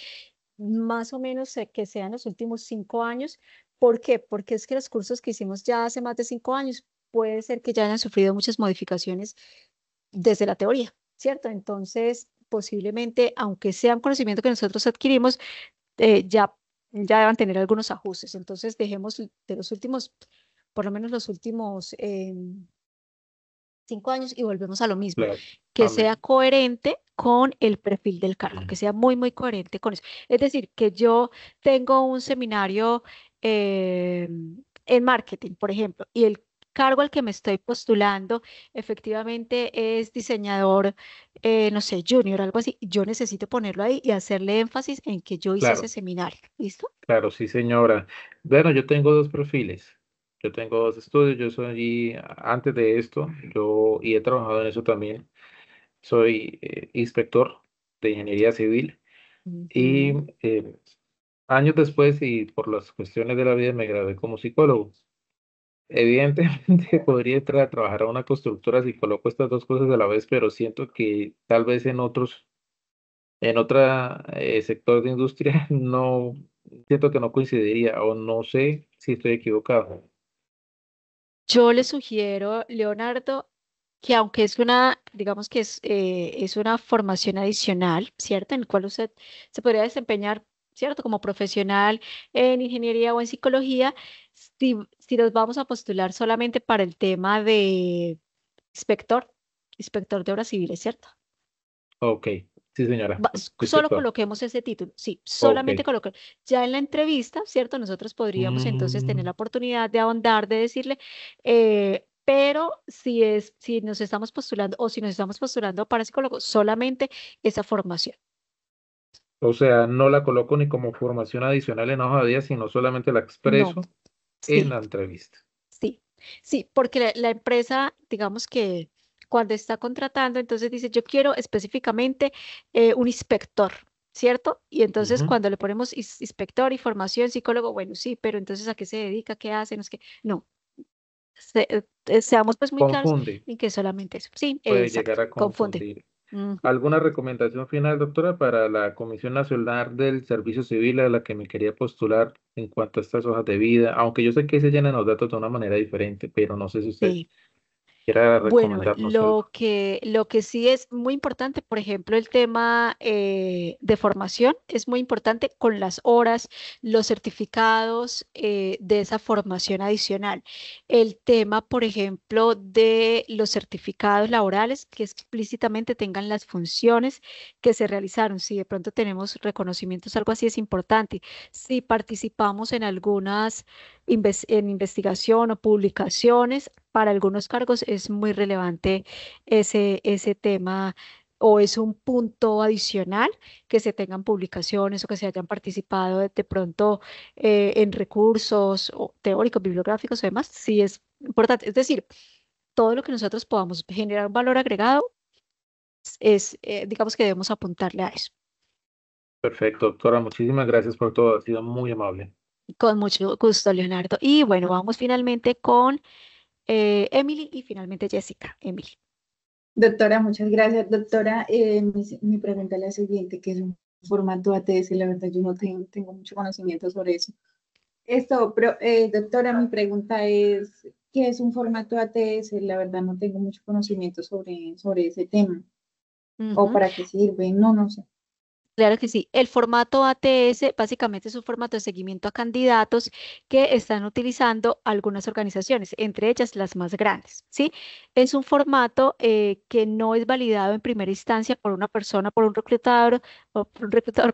más o menos que sean los últimos 5 años. ¿Por qué? Porque es que los cursos que hicimos ya hace más de 5 años puede ser que ya hayan sufrido muchas modificaciones desde la teoría, ¿cierto? Entonces, posiblemente, aunque sea un conocimiento que nosotros adquirimos, ya deban tener algunos ajustes. Entonces, dejemos de los últimos, por lo menos los últimos 5 años y volvemos a lo mismo, Claro. que sea Amén. coherente con el perfil del cargo, que sea muy, muy coherente con eso. Es decir, que yo tengo un seminario eh, en marketing, por ejemplo, y el cargo al que me estoy postulando efectivamente es diseñador, no sé, junior, algo así. Yo necesito ponerlo ahí y hacerle énfasis en que yo hice ese Claro. seminario. ¿Listo? Claro, sí, señora. Bueno, yo tengo dos perfiles. Yo tengo dos estudios. Yo soy, antes de esto, y he trabajado en eso también. Soy inspector de ingeniería civil y Ujú. años después y por las cuestiones de la vida me gradué como psicólogo. Evidentemente podría entrar a trabajar a una constructora si coloco estas dos cosas a la vez, pero siento que tal vez en otra sector de industria no, siento que no coincidiría o no sé si estoy equivocado. Yo le sugiero, Leonardo, que aunque es una, digamos que es una formación adicional, ¿cierto? En el cual usted se podría desempeñar, ¿cierto? Como profesional en ingeniería o en psicología, si nos vamos a postular solamente para el tema de inspector, inspector de obras civiles, ¿cierto? Ok, sí, señora, Solo inspector. coloquemos ese título, sí, Ok. solamente coloquemos. Ya en la entrevista, ¿cierto? Nosotros podríamos entonces tener Mm, la oportunidad de ahondar, de decirle, pero si nos estamos postulando o si nos estamos postulando para psicólogos, solamente esa formación. o sea, no la coloco ni como formación adicional en hoja de vida, sino solamente la No, expreso en sí, la entrevista. sí, sí, porque la empresa, digamos que cuando está contratando, entonces dice, yo quiero específicamente un inspector, ¿cierto? Y entonces Ujú. cuando le ponemos inspector y formación, psicólogo, bueno, sí, pero entonces ¿a qué se dedica? ¿Qué hace? No, es que, no, seamos pues muy claros Confunde, en que solamente eso. Sí, puede llegar exacto, a confunde. confundir. Ujú. ¿Alguna recomendación final, doctora, para la Comisión Nacional del Servicio Civil a la que me quería postular en cuanto a estas hojas de vida? Aunque yo sé que se llenan los datos de una manera diferente, pero no sé si usted Sí. quiera Bueno, recomendarnos algo. lo que sí es muy importante, por ejemplo, el tema de formación es muy importante con las horas, los certificados de esa formación adicional. El tema, por ejemplo, de los certificados laborales que explícitamente tengan las funciones que se realizaron. Si de pronto tenemos reconocimientos, algo así es importante. Si participamos en algunas en investigación o publicaciones, para algunos cargos es muy relevante ese tema o es un punto adicional que se tengan publicaciones o que se hayan participado de pronto en recursos o teóricos, bibliográficos o demás, sí es importante. Es decir, todo lo que nosotros podamos generar un valor agregado digamos que debemos apuntarle a eso. Perfecto, doctora, muchísimas gracias por todo, ha sido muy amable. Con mucho gusto, Leonardo. Y bueno, vamos finalmente con Emily y finalmente Jessica. Emily. Doctora, muchas gracias. Doctora, mi pregunta es la siguiente, ¿qué es un formato ATS? La verdad, yo no tengo mucho conocimiento sobre eso. Doctora, mi pregunta es, ¿qué es un formato ATS? La verdad, no tengo mucho conocimiento sobre ese tema. ¿O Ujú. para qué sirve? No, no sé. Claro que sí. El formato ATS básicamente es un formato de seguimiento a candidatos que están utilizando algunas organizaciones, entre ellas las más grandes, ¿sí? Es un formato que no es validado en primera instancia por una persona, por un reclutador,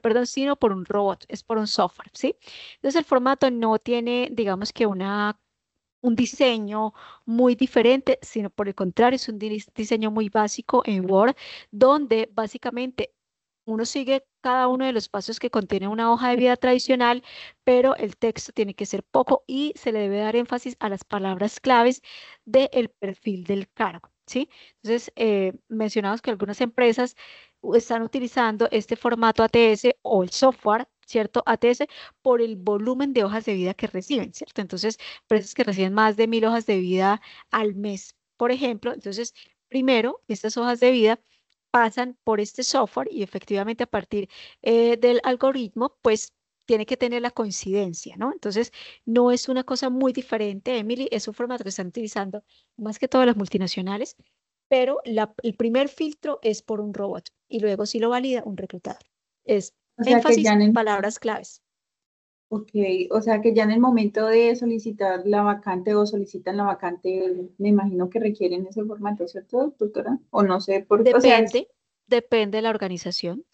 perdón, sino por un robot, es por un software, ¿sí? Entonces el formato no tiene, digamos que un diseño muy diferente, sino por el contrario, es un diseño muy básico en Word, donde básicamente uno sigue cada uno de los pasos que contiene una hoja de vida tradicional, pero el texto tiene que ser poco y se le debe dar énfasis a las palabras claves del perfil del cargo, ¿sí? Entonces, mencionamos que algunas empresas están utilizando este formato ATS o el software, ¿cierto? ATS por el volumen de hojas de vida que reciben, ¿cierto? Entonces, empresas que reciben más de 1.000 hojas de vida al mes, por ejemplo. Entonces, primero, estas hojas de vida pasan por este software y efectivamente a partir del algoritmo, pues tiene que tener la coincidencia, ¿no? Entonces, no es una cosa muy diferente, Emily, es un formato que están utilizando más que todas las multinacionales, pero el primer filtro es por un robot y luego sí lo valida un reclutador. Es O sea que ya énfasis, en el, palabras claves. ok, o sea que ya en el momento de solicitar la vacante o solicitan la vacante, me imagino que requieren ese formato, ¿cierto, doctora? O no sé, o sea, Depende, depende de la organización.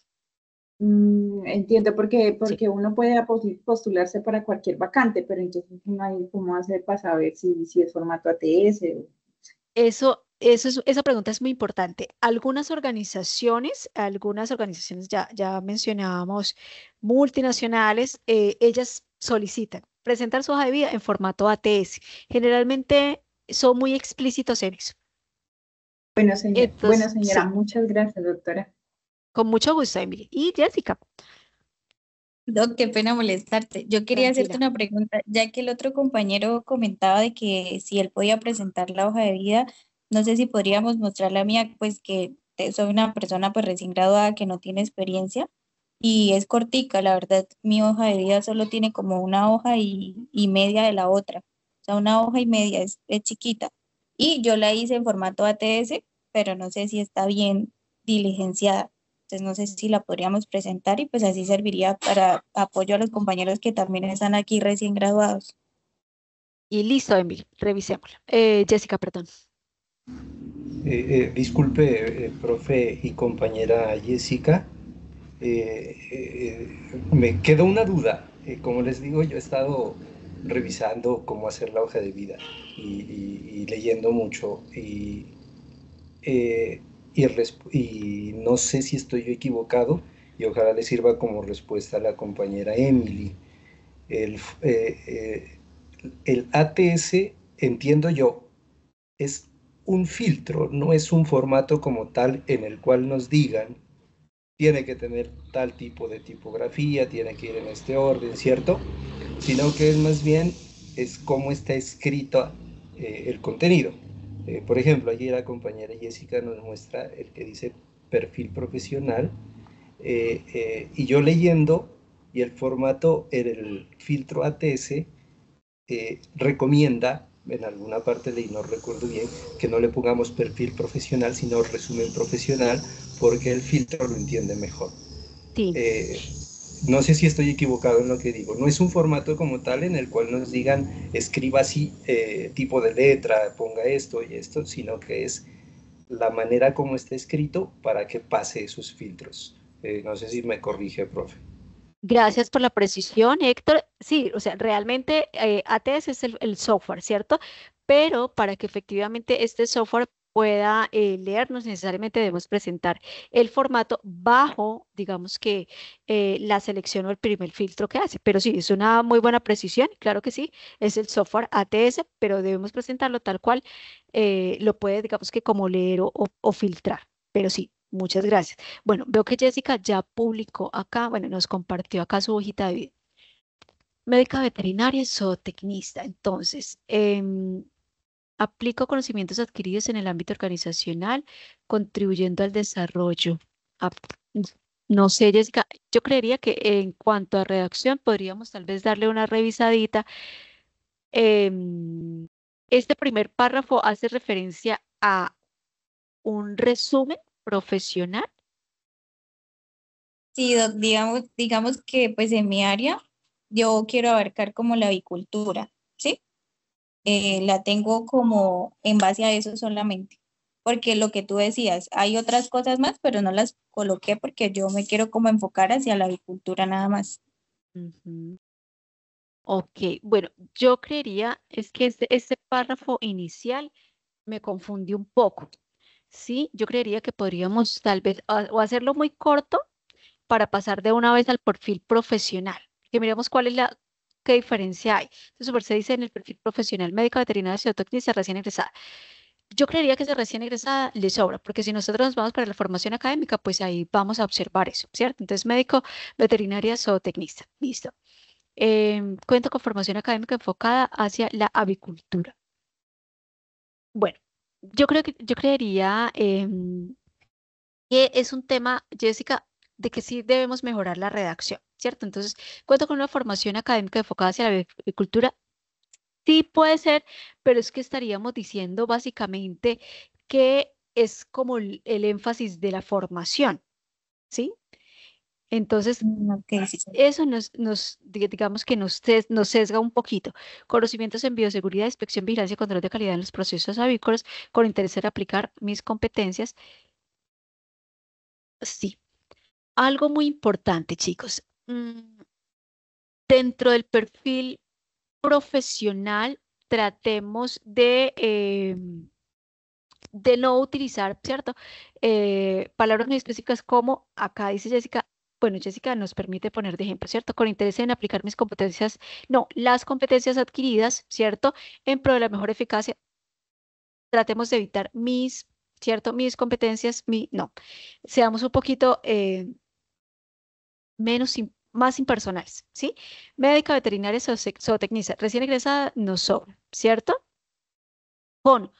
entiendo Sí. porque uno puede postularse para cualquier vacante, pero entonces no hay cómo hacer para saber si es formato ATS. Esa pregunta es muy importante. Algunas organizaciones ya mencionábamos, multinacionales, ellas solicitan presentar su hoja de vida en formato ATS. Generalmente son muy explícitos en eso. Bueno, Entonces, señora, sí, muchas gracias, doctora. con mucho gusto, Emily. Y Jessica, Doc, qué pena molestarte. Yo quería hacerte tranquila. una pregunta, ya que el otro compañero comentaba de que si él podía presentar la hoja de vida, no sé si podríamos mostrar la mía, pues que soy una persona pues recién graduada que no tiene experiencia y es cortica, la verdad, mi hoja de vida solo tiene como una hoja y media de la otra, o sea, una hoja y media, es chiquita. Y yo la hice en formato ATS, pero no sé si está bien diligenciada. Entonces no sé si la podríamos presentar y pues así serviría para apoyo a los compañeros que también están aquí recién graduados. Y listo, Emily, revisémoslo. Jessica, perdón. Disculpe, profe y compañera Jessica, me quedó una duda. Como les digo, yo he estado revisando cómo hacer la hoja de vida y leyendo mucho eh, y no sé si estoy yo equivocado y ojalá le sirva como respuesta a la compañera Emily. El, eh, eh, el ATS, entiendo yo, es un filtro, no es un formato como tal en el cual nos digan tiene que tener tal tipo de tipografía, tiene que ir en este orden, ¿cierto? Sino que es más bien es cómo está escrito el contenido. Por ejemplo, allí la compañera Jessica nos muestra el que dice perfil profesional y yo leyendo y el formato, el filtro ATS recomienda, en alguna parte leí, no recuerdo bien, que no le pongamos perfil profesional, sino resumen profesional, porque el filtro lo entiende mejor. Sí. Eh, no sé si estoy equivocado en lo que digo. No es un formato como tal en el cual nos digan escriba así, tipo de letra, ponga esto y esto, sino que es la manera como está escrito para que pase esos filtros. No sé si me corrige, profe. Gracias por la precisión, Héctor. Sí, o sea, realmente ATS es el software, ¿cierto? Pero para que efectivamente este software pueda leernos, necesariamente debemos presentar el formato bajo, digamos que la selección o el primer filtro que hace. Pero sí, es una muy buena precisión, claro que sí, es el software ATS, pero debemos presentarlo tal cual lo puede, digamos que como leer o filtrar. Pero sí, muchas gracias. Bueno, veo que Jessica ya publicó acá, bueno, nos compartió acá su hojita de vida. Médica veterinaria y zootecnista. Entonces, Aplico conocimientos adquiridos en el ámbito organizacional, contribuyendo al desarrollo. Ap- No sé, Jessica, yo creería que en cuanto a redacción podríamos tal vez darle una revisadita. Em, este primer párrafo hace referencia a un resumen profesional. Sí, digamos que pues en mi área yo quiero abarcar como la avicultura, ¿sí? La tengo como en base a eso solamente, porque lo que tú decías, hay otras cosas más, pero no las coloqué porque yo me quiero como enfocar hacia la avicultura nada más. Ujú. Ok, bueno, yo creería es que este párrafo inicial me confundió un poco. Sí, yo creería que podríamos tal vez o hacerlo muy corto para pasar de una vez al perfil profesional. Que miremos qué diferencia hay. Entonces, super se dice en el perfil profesional, médica veterinaria, zootecnista, recién egresada. Yo creería que esa recién egresada le sobra, porque si nosotros nos vamos para la formación académica, pues ahí vamos a observar eso, ¿cierto? Entonces, médico, veterinaria, zootecnista. Listo. Cuento con formación académica enfocada hacia la avicultura. Bueno, yo creería que es un tema, Jessica, de que sí debemos mejorar la redacción, ¿cierto? Entonces, cuento con una formación académica enfocada hacia la avicultura. Sí puede ser, pero es que estaríamos diciendo básicamente que es como el énfasis de la formación, ¿sí? Entonces, Ok, sí, sí. eso digamos que nos sesga un poquito. Conocimientos en bioseguridad, inspección, vigilancia y control de calidad en los procesos avícolas, con interés en aplicar mis competencias. Sí, algo muy importante, chicos. Dentro del perfil profesional, tratemos de no utilizar, ¿cierto? Palabras muy específicas como acá dice Jessica. Bueno, Jessica nos permite poner de ejemplo, ¿cierto? Con interés en aplicar mis competencias, no, las competencias adquiridas, ¿cierto? En pro de la mejor eficacia, tratemos de evitar ¿cierto? Mis competencias, no. Seamos un poquito más impersonales, ¿sí? Médica, veterinaria, zootecnista, recién egresada, nos sobra, ¿cierto? Con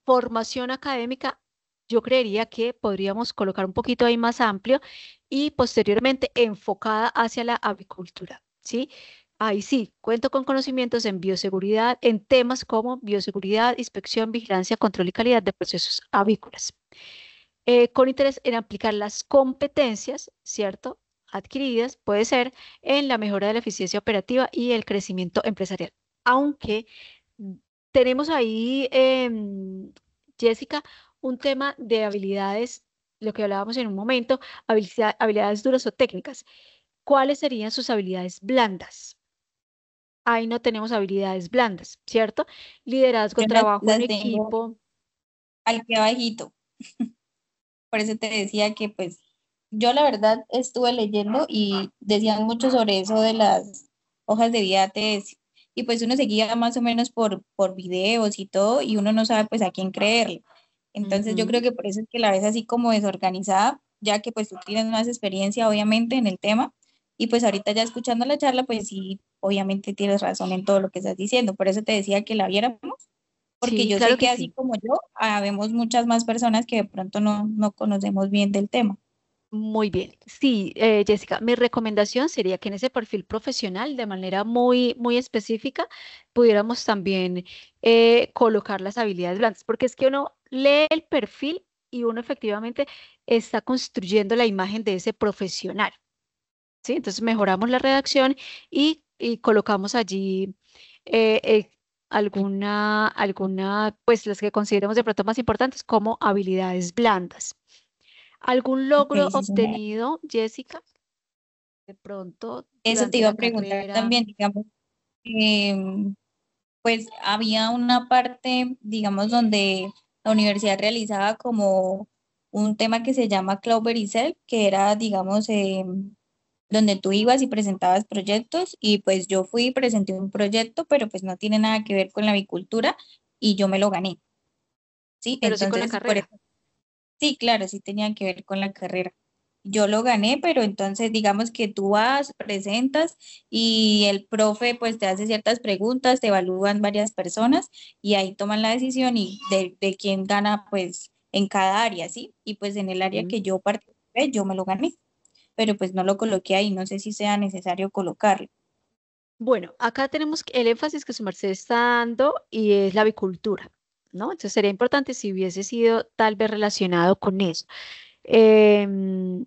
formación académica, yo creería que podríamos colocar un poquito ahí más amplio y posteriormente enfocada hacia la avicultura, ¿sí? Ahí sí, cuento con conocimientos en bioseguridad, en temas como bioseguridad, inspección, vigilancia, control y calidad de procesos avícolas. Con interés en aplicar las competencias, ¿cierto? Adquiridas, puede ser en la mejora de la eficiencia operativa y el crecimiento empresarial. Aunque tenemos ahí, Jessica, un tema de habilidades, lo que hablábamos en un momento, habilidades duras o técnicas. ¿Cuáles serían sus habilidades blandas? Ahí no tenemos habilidades blandas, ¿cierto? Liderazgo, Yo trabajo en las tengo equipo. aquí abajito. Por eso te decía que pues yo la verdad estuve leyendo y decían mucho sobre eso de las hojas de vida ATS. Y pues uno seguía más o menos por videos y todo y uno no sabe pues a quién creerle. Entonces yo creo Ujú. que por eso es que la ves así como desorganizada, ya que pues tú tienes más experiencia obviamente en el tema y pues ahorita ya escuchando la charla pues sí, obviamente tienes razón en todo lo que estás diciendo. Por eso te decía que la viéramos porque Sí, yo claro sé que que así sí. como yo, habemos muchas más personas que de pronto no conocemos bien del tema. Muy bien. Sí, Jessica, mi recomendación sería que en ese perfil profesional, de manera muy específica, pudiéramos también colocar las habilidades blandas, porque es que uno lee el perfil y uno efectivamente está construyendo la imagen de ese profesional, ¿sí? Entonces mejoramos la redacción y colocamos allí eh, eh, pues las que consideremos de pronto más importantes como habilidades blandas. ¿Algún Ok, logro sí, señora. obtenido, Jessica, de pronto Eso te durante iba la a preguntar carrera? también, digamos, pues había una parte, digamos, donde la universidad realizaba como un tema que se llama Clover y Cell, que era, digamos, donde tú ibas y presentabas proyectos y pues yo fui y presenté un proyecto, pero pues no tiene nada que ver con la avicultura y yo me lo gané, ¿sí? Pero sí con la Entonces, por carrera. eso, sí, claro, sí tenía que ver con la carrera. yo lo gané, pero entonces digamos que tú vas, presentas y el profe pues te hace ciertas preguntas, te evalúan varias personas y ahí toman la decisión y de quién gana pues en cada área, ¿sí? Y pues en el área Mm. que yo participé, yo me lo gané, pero pues no lo coloqué ahí, no sé si sea necesario colocarlo. Bueno, acá tenemos el énfasis que su merced está dando y es la avicultura, ¿no? Entonces sería importante si hubiese sido tal vez relacionado con eso. Em,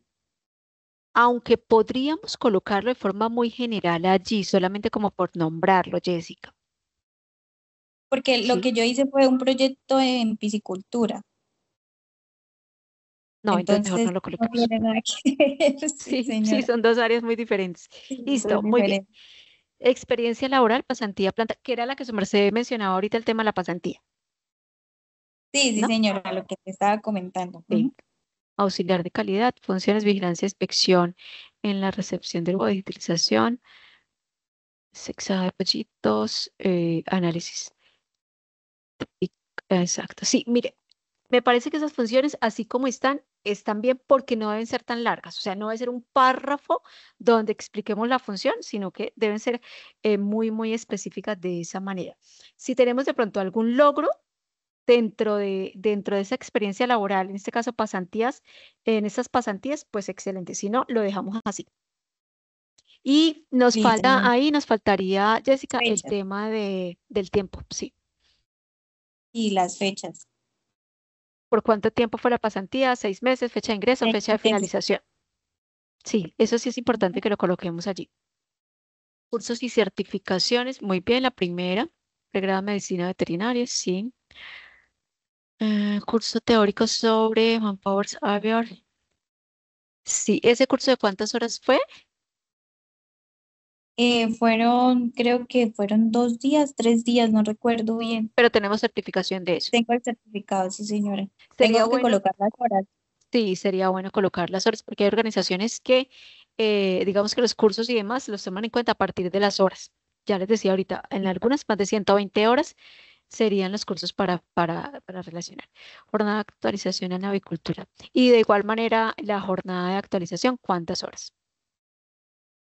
Aunque podríamos colocarlo de forma muy general allí, solamente como por nombrarlo, Jessica. Porque lo Sí. que yo hice fue un proyecto en piscicultura, No, entonces mejor no entonces lo no coloquemos. tiene nada que ver, sí, Sí, sí, señora, son dos áreas muy diferentes. sí, Listo, es muy bien. diferente. Experiencia laboral, pasantía, planta, que era la que su merced mencionaba ahorita el tema de la pasantía, Sí, sí, ¿no? señora, lo que te estaba comentando. Sí. Ujú. Auxiliar de calidad, funciones, vigilancia, inspección en la recepción del de utilización, sexado de pollitos, análisis. Y- exacto. Sí, mire, me parece que esas funciones, así como están bien porque no deben ser tan largas. O sea, no debe ser un párrafo donde expliquemos la función, sino que deben ser muy, muy específicas de esa manera. Si tenemos de pronto algún logro dentro de esa experiencia laboral, en este caso pasantías, en esas pasantías, pues excelente. Si no, lo dejamos así. Y Listo, señora. ahí nos faltaría, Jessica, el Fechas tema del tiempo. Sí. y las fechas. ¿Por cuánto tiempo fue la pasantía? 6 meses, fecha de ingreso, fecha de Entonces, finalización. Sí, eso sí es importante que lo coloquemos allí. Cursos y certificaciones, muy bien, la primera, pregrado de medicina veterinaria, sí. Curso teórico sobre Manpower Aviar. Sí, ¿ese curso de cuántas horas fue? creo que fueron 2 días, 3 días, no recuerdo bien. Pero tenemos certificación de eso. Tengo el certificado, sí, señora. Sería Tengo que bueno, colocar las horas. sí, sería bueno colocar las horas porque hay organizaciones que, digamos que los cursos y demás los toman en cuenta a partir de las horas. Ya les decía ahorita, en algunas más de 120 horas serían los cursos para relacionar. Jornada de actualización en avicultura. Y de igual manera, la jornada de actualización, ¿cuántas horas?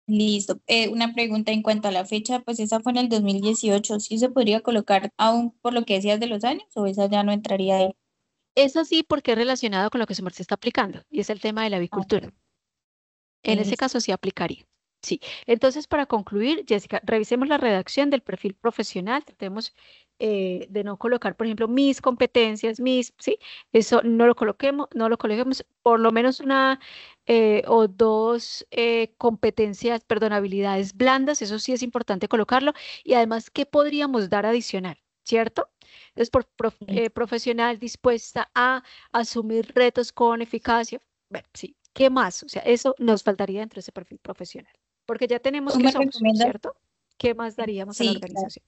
Listo. Una pregunta en cuanto a la fecha, pues esa fue en el 2018. ¿Sí se podría colocar aún por lo que decías de los años o esa ya no entraría ahí? Es así porque es relacionado con lo que su merced está aplicando y es el tema de la Ah, avicultura. En ese listo. caso sí aplicaría. Sí. Entonces, para concluir, Jessica, revisemos la redacción del perfil profesional. Tratemos de no colocar, por ejemplo, mis competencias, sí, eso no lo coloquemos, por lo menos una o dos competencias, perdón, habilidades blandas, eso sí es importante colocarlo. Y además, ¿qué podríamos dar adicional? ¿Cierto? Es profesional dispuesta a asumir retos con eficacia. Bueno, sí. ¿Qué más? O sea, eso nos faltaría dentro de ese perfil profesional, porque ya tenemos ¿Tú qué me somos, recomiendas? ¿cierto? ¿Qué más daríamos a la Sí, claro. organización?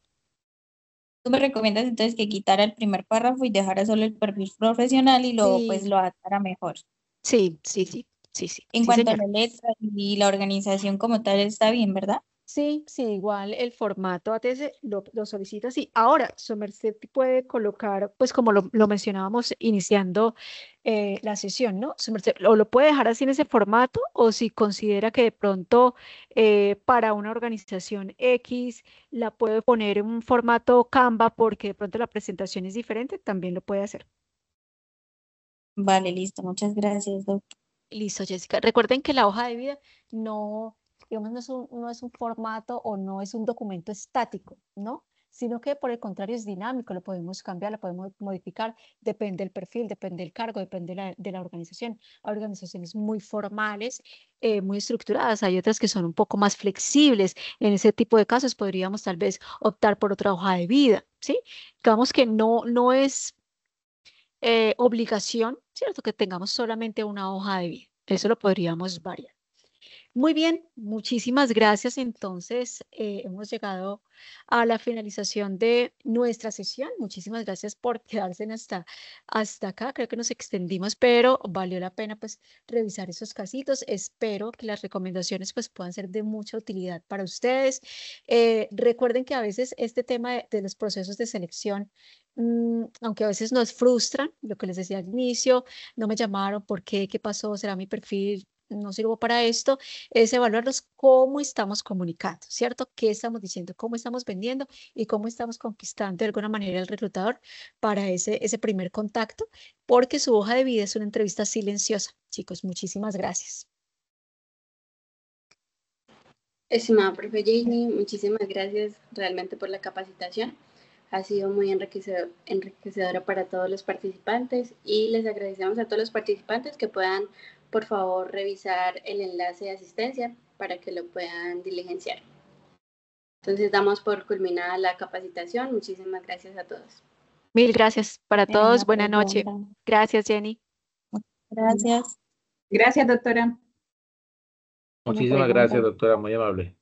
¿Tú me recomiendas entonces que quitara el primer párrafo y dejara solo el perfil profesional y pues Sí, lo adaptara mejor? sí, sí, sí, sí, sí, En sí, cuanto a señora. la letra y la organización como tal, está bien, ¿verdad? Sí, sí, igual el formato ATS lo solicita así. Ahora, su merced puede colocar, pues como lo mencionábamos iniciando la sesión, ¿no? Su merced, o lo puede dejar así en ese formato, o si considera que de pronto para una organización X la puede poner en un formato Canva porque de pronto la presentación es diferente, también lo puede hacer. Vale, listo. Muchas gracias, doctor. Listo, Jessica. Recuerden que la hoja de vida no, digamos, no es un formato o no es un documento estático, ¿no? Sino que por el contrario es dinámico, lo podemos cambiar, lo podemos modificar, depende del perfil, depende del cargo, depende de la organización. Hay organizaciones muy formales, muy estructuradas, hay otras que son un poco más flexibles. En ese tipo de casos podríamos tal vez optar por otra hoja de vida, ¿sí? Digamos que no es obligación, ¿cierto? Que tengamos solamente una hoja de vida. Eso lo podríamos variar. Muy bien, muchísimas gracias. Entonces, hemos llegado a la finalización de nuestra sesión. Muchísimas gracias por quedarse hasta acá. Creo que nos extendimos, pero valió la pena pues revisar esos casitos. Espero que las recomendaciones pues puedan ser de mucha utilidad para ustedes. Recuerden que a veces este tema de los procesos de selección, aunque a veces nos frustran, lo que les decía al inicio, no me llamaron, ¿por qué? ¿Qué pasó? ¿Será mi perfil? no sirvo para esto, es evaluarlos cómo estamos comunicando, ¿cierto? ¿Qué estamos diciendo? ¿Cómo estamos vendiendo? Y cómo estamos conquistando de alguna manera el reclutador para ese primer contacto, porque su hoja de vida es una entrevista silenciosa. Chicos, muchísimas gracias. Estimada profe Jamie, muchísimas gracias realmente por la capacitación. Ha sido muy enriquecedora para todos los participantes y les agradecemos a todos los participantes que puedan, por favor, revisar el enlace de asistencia para que lo puedan diligenciar. Entonces damos por culminada la capacitación. Muchísimas gracias a todos. Mil gracias para Tengo todos. una Buena noche. pregunta. Gracias, Jenny. Gracias. Gracias, doctora. Muchísimas gracias, doctora, muy amable.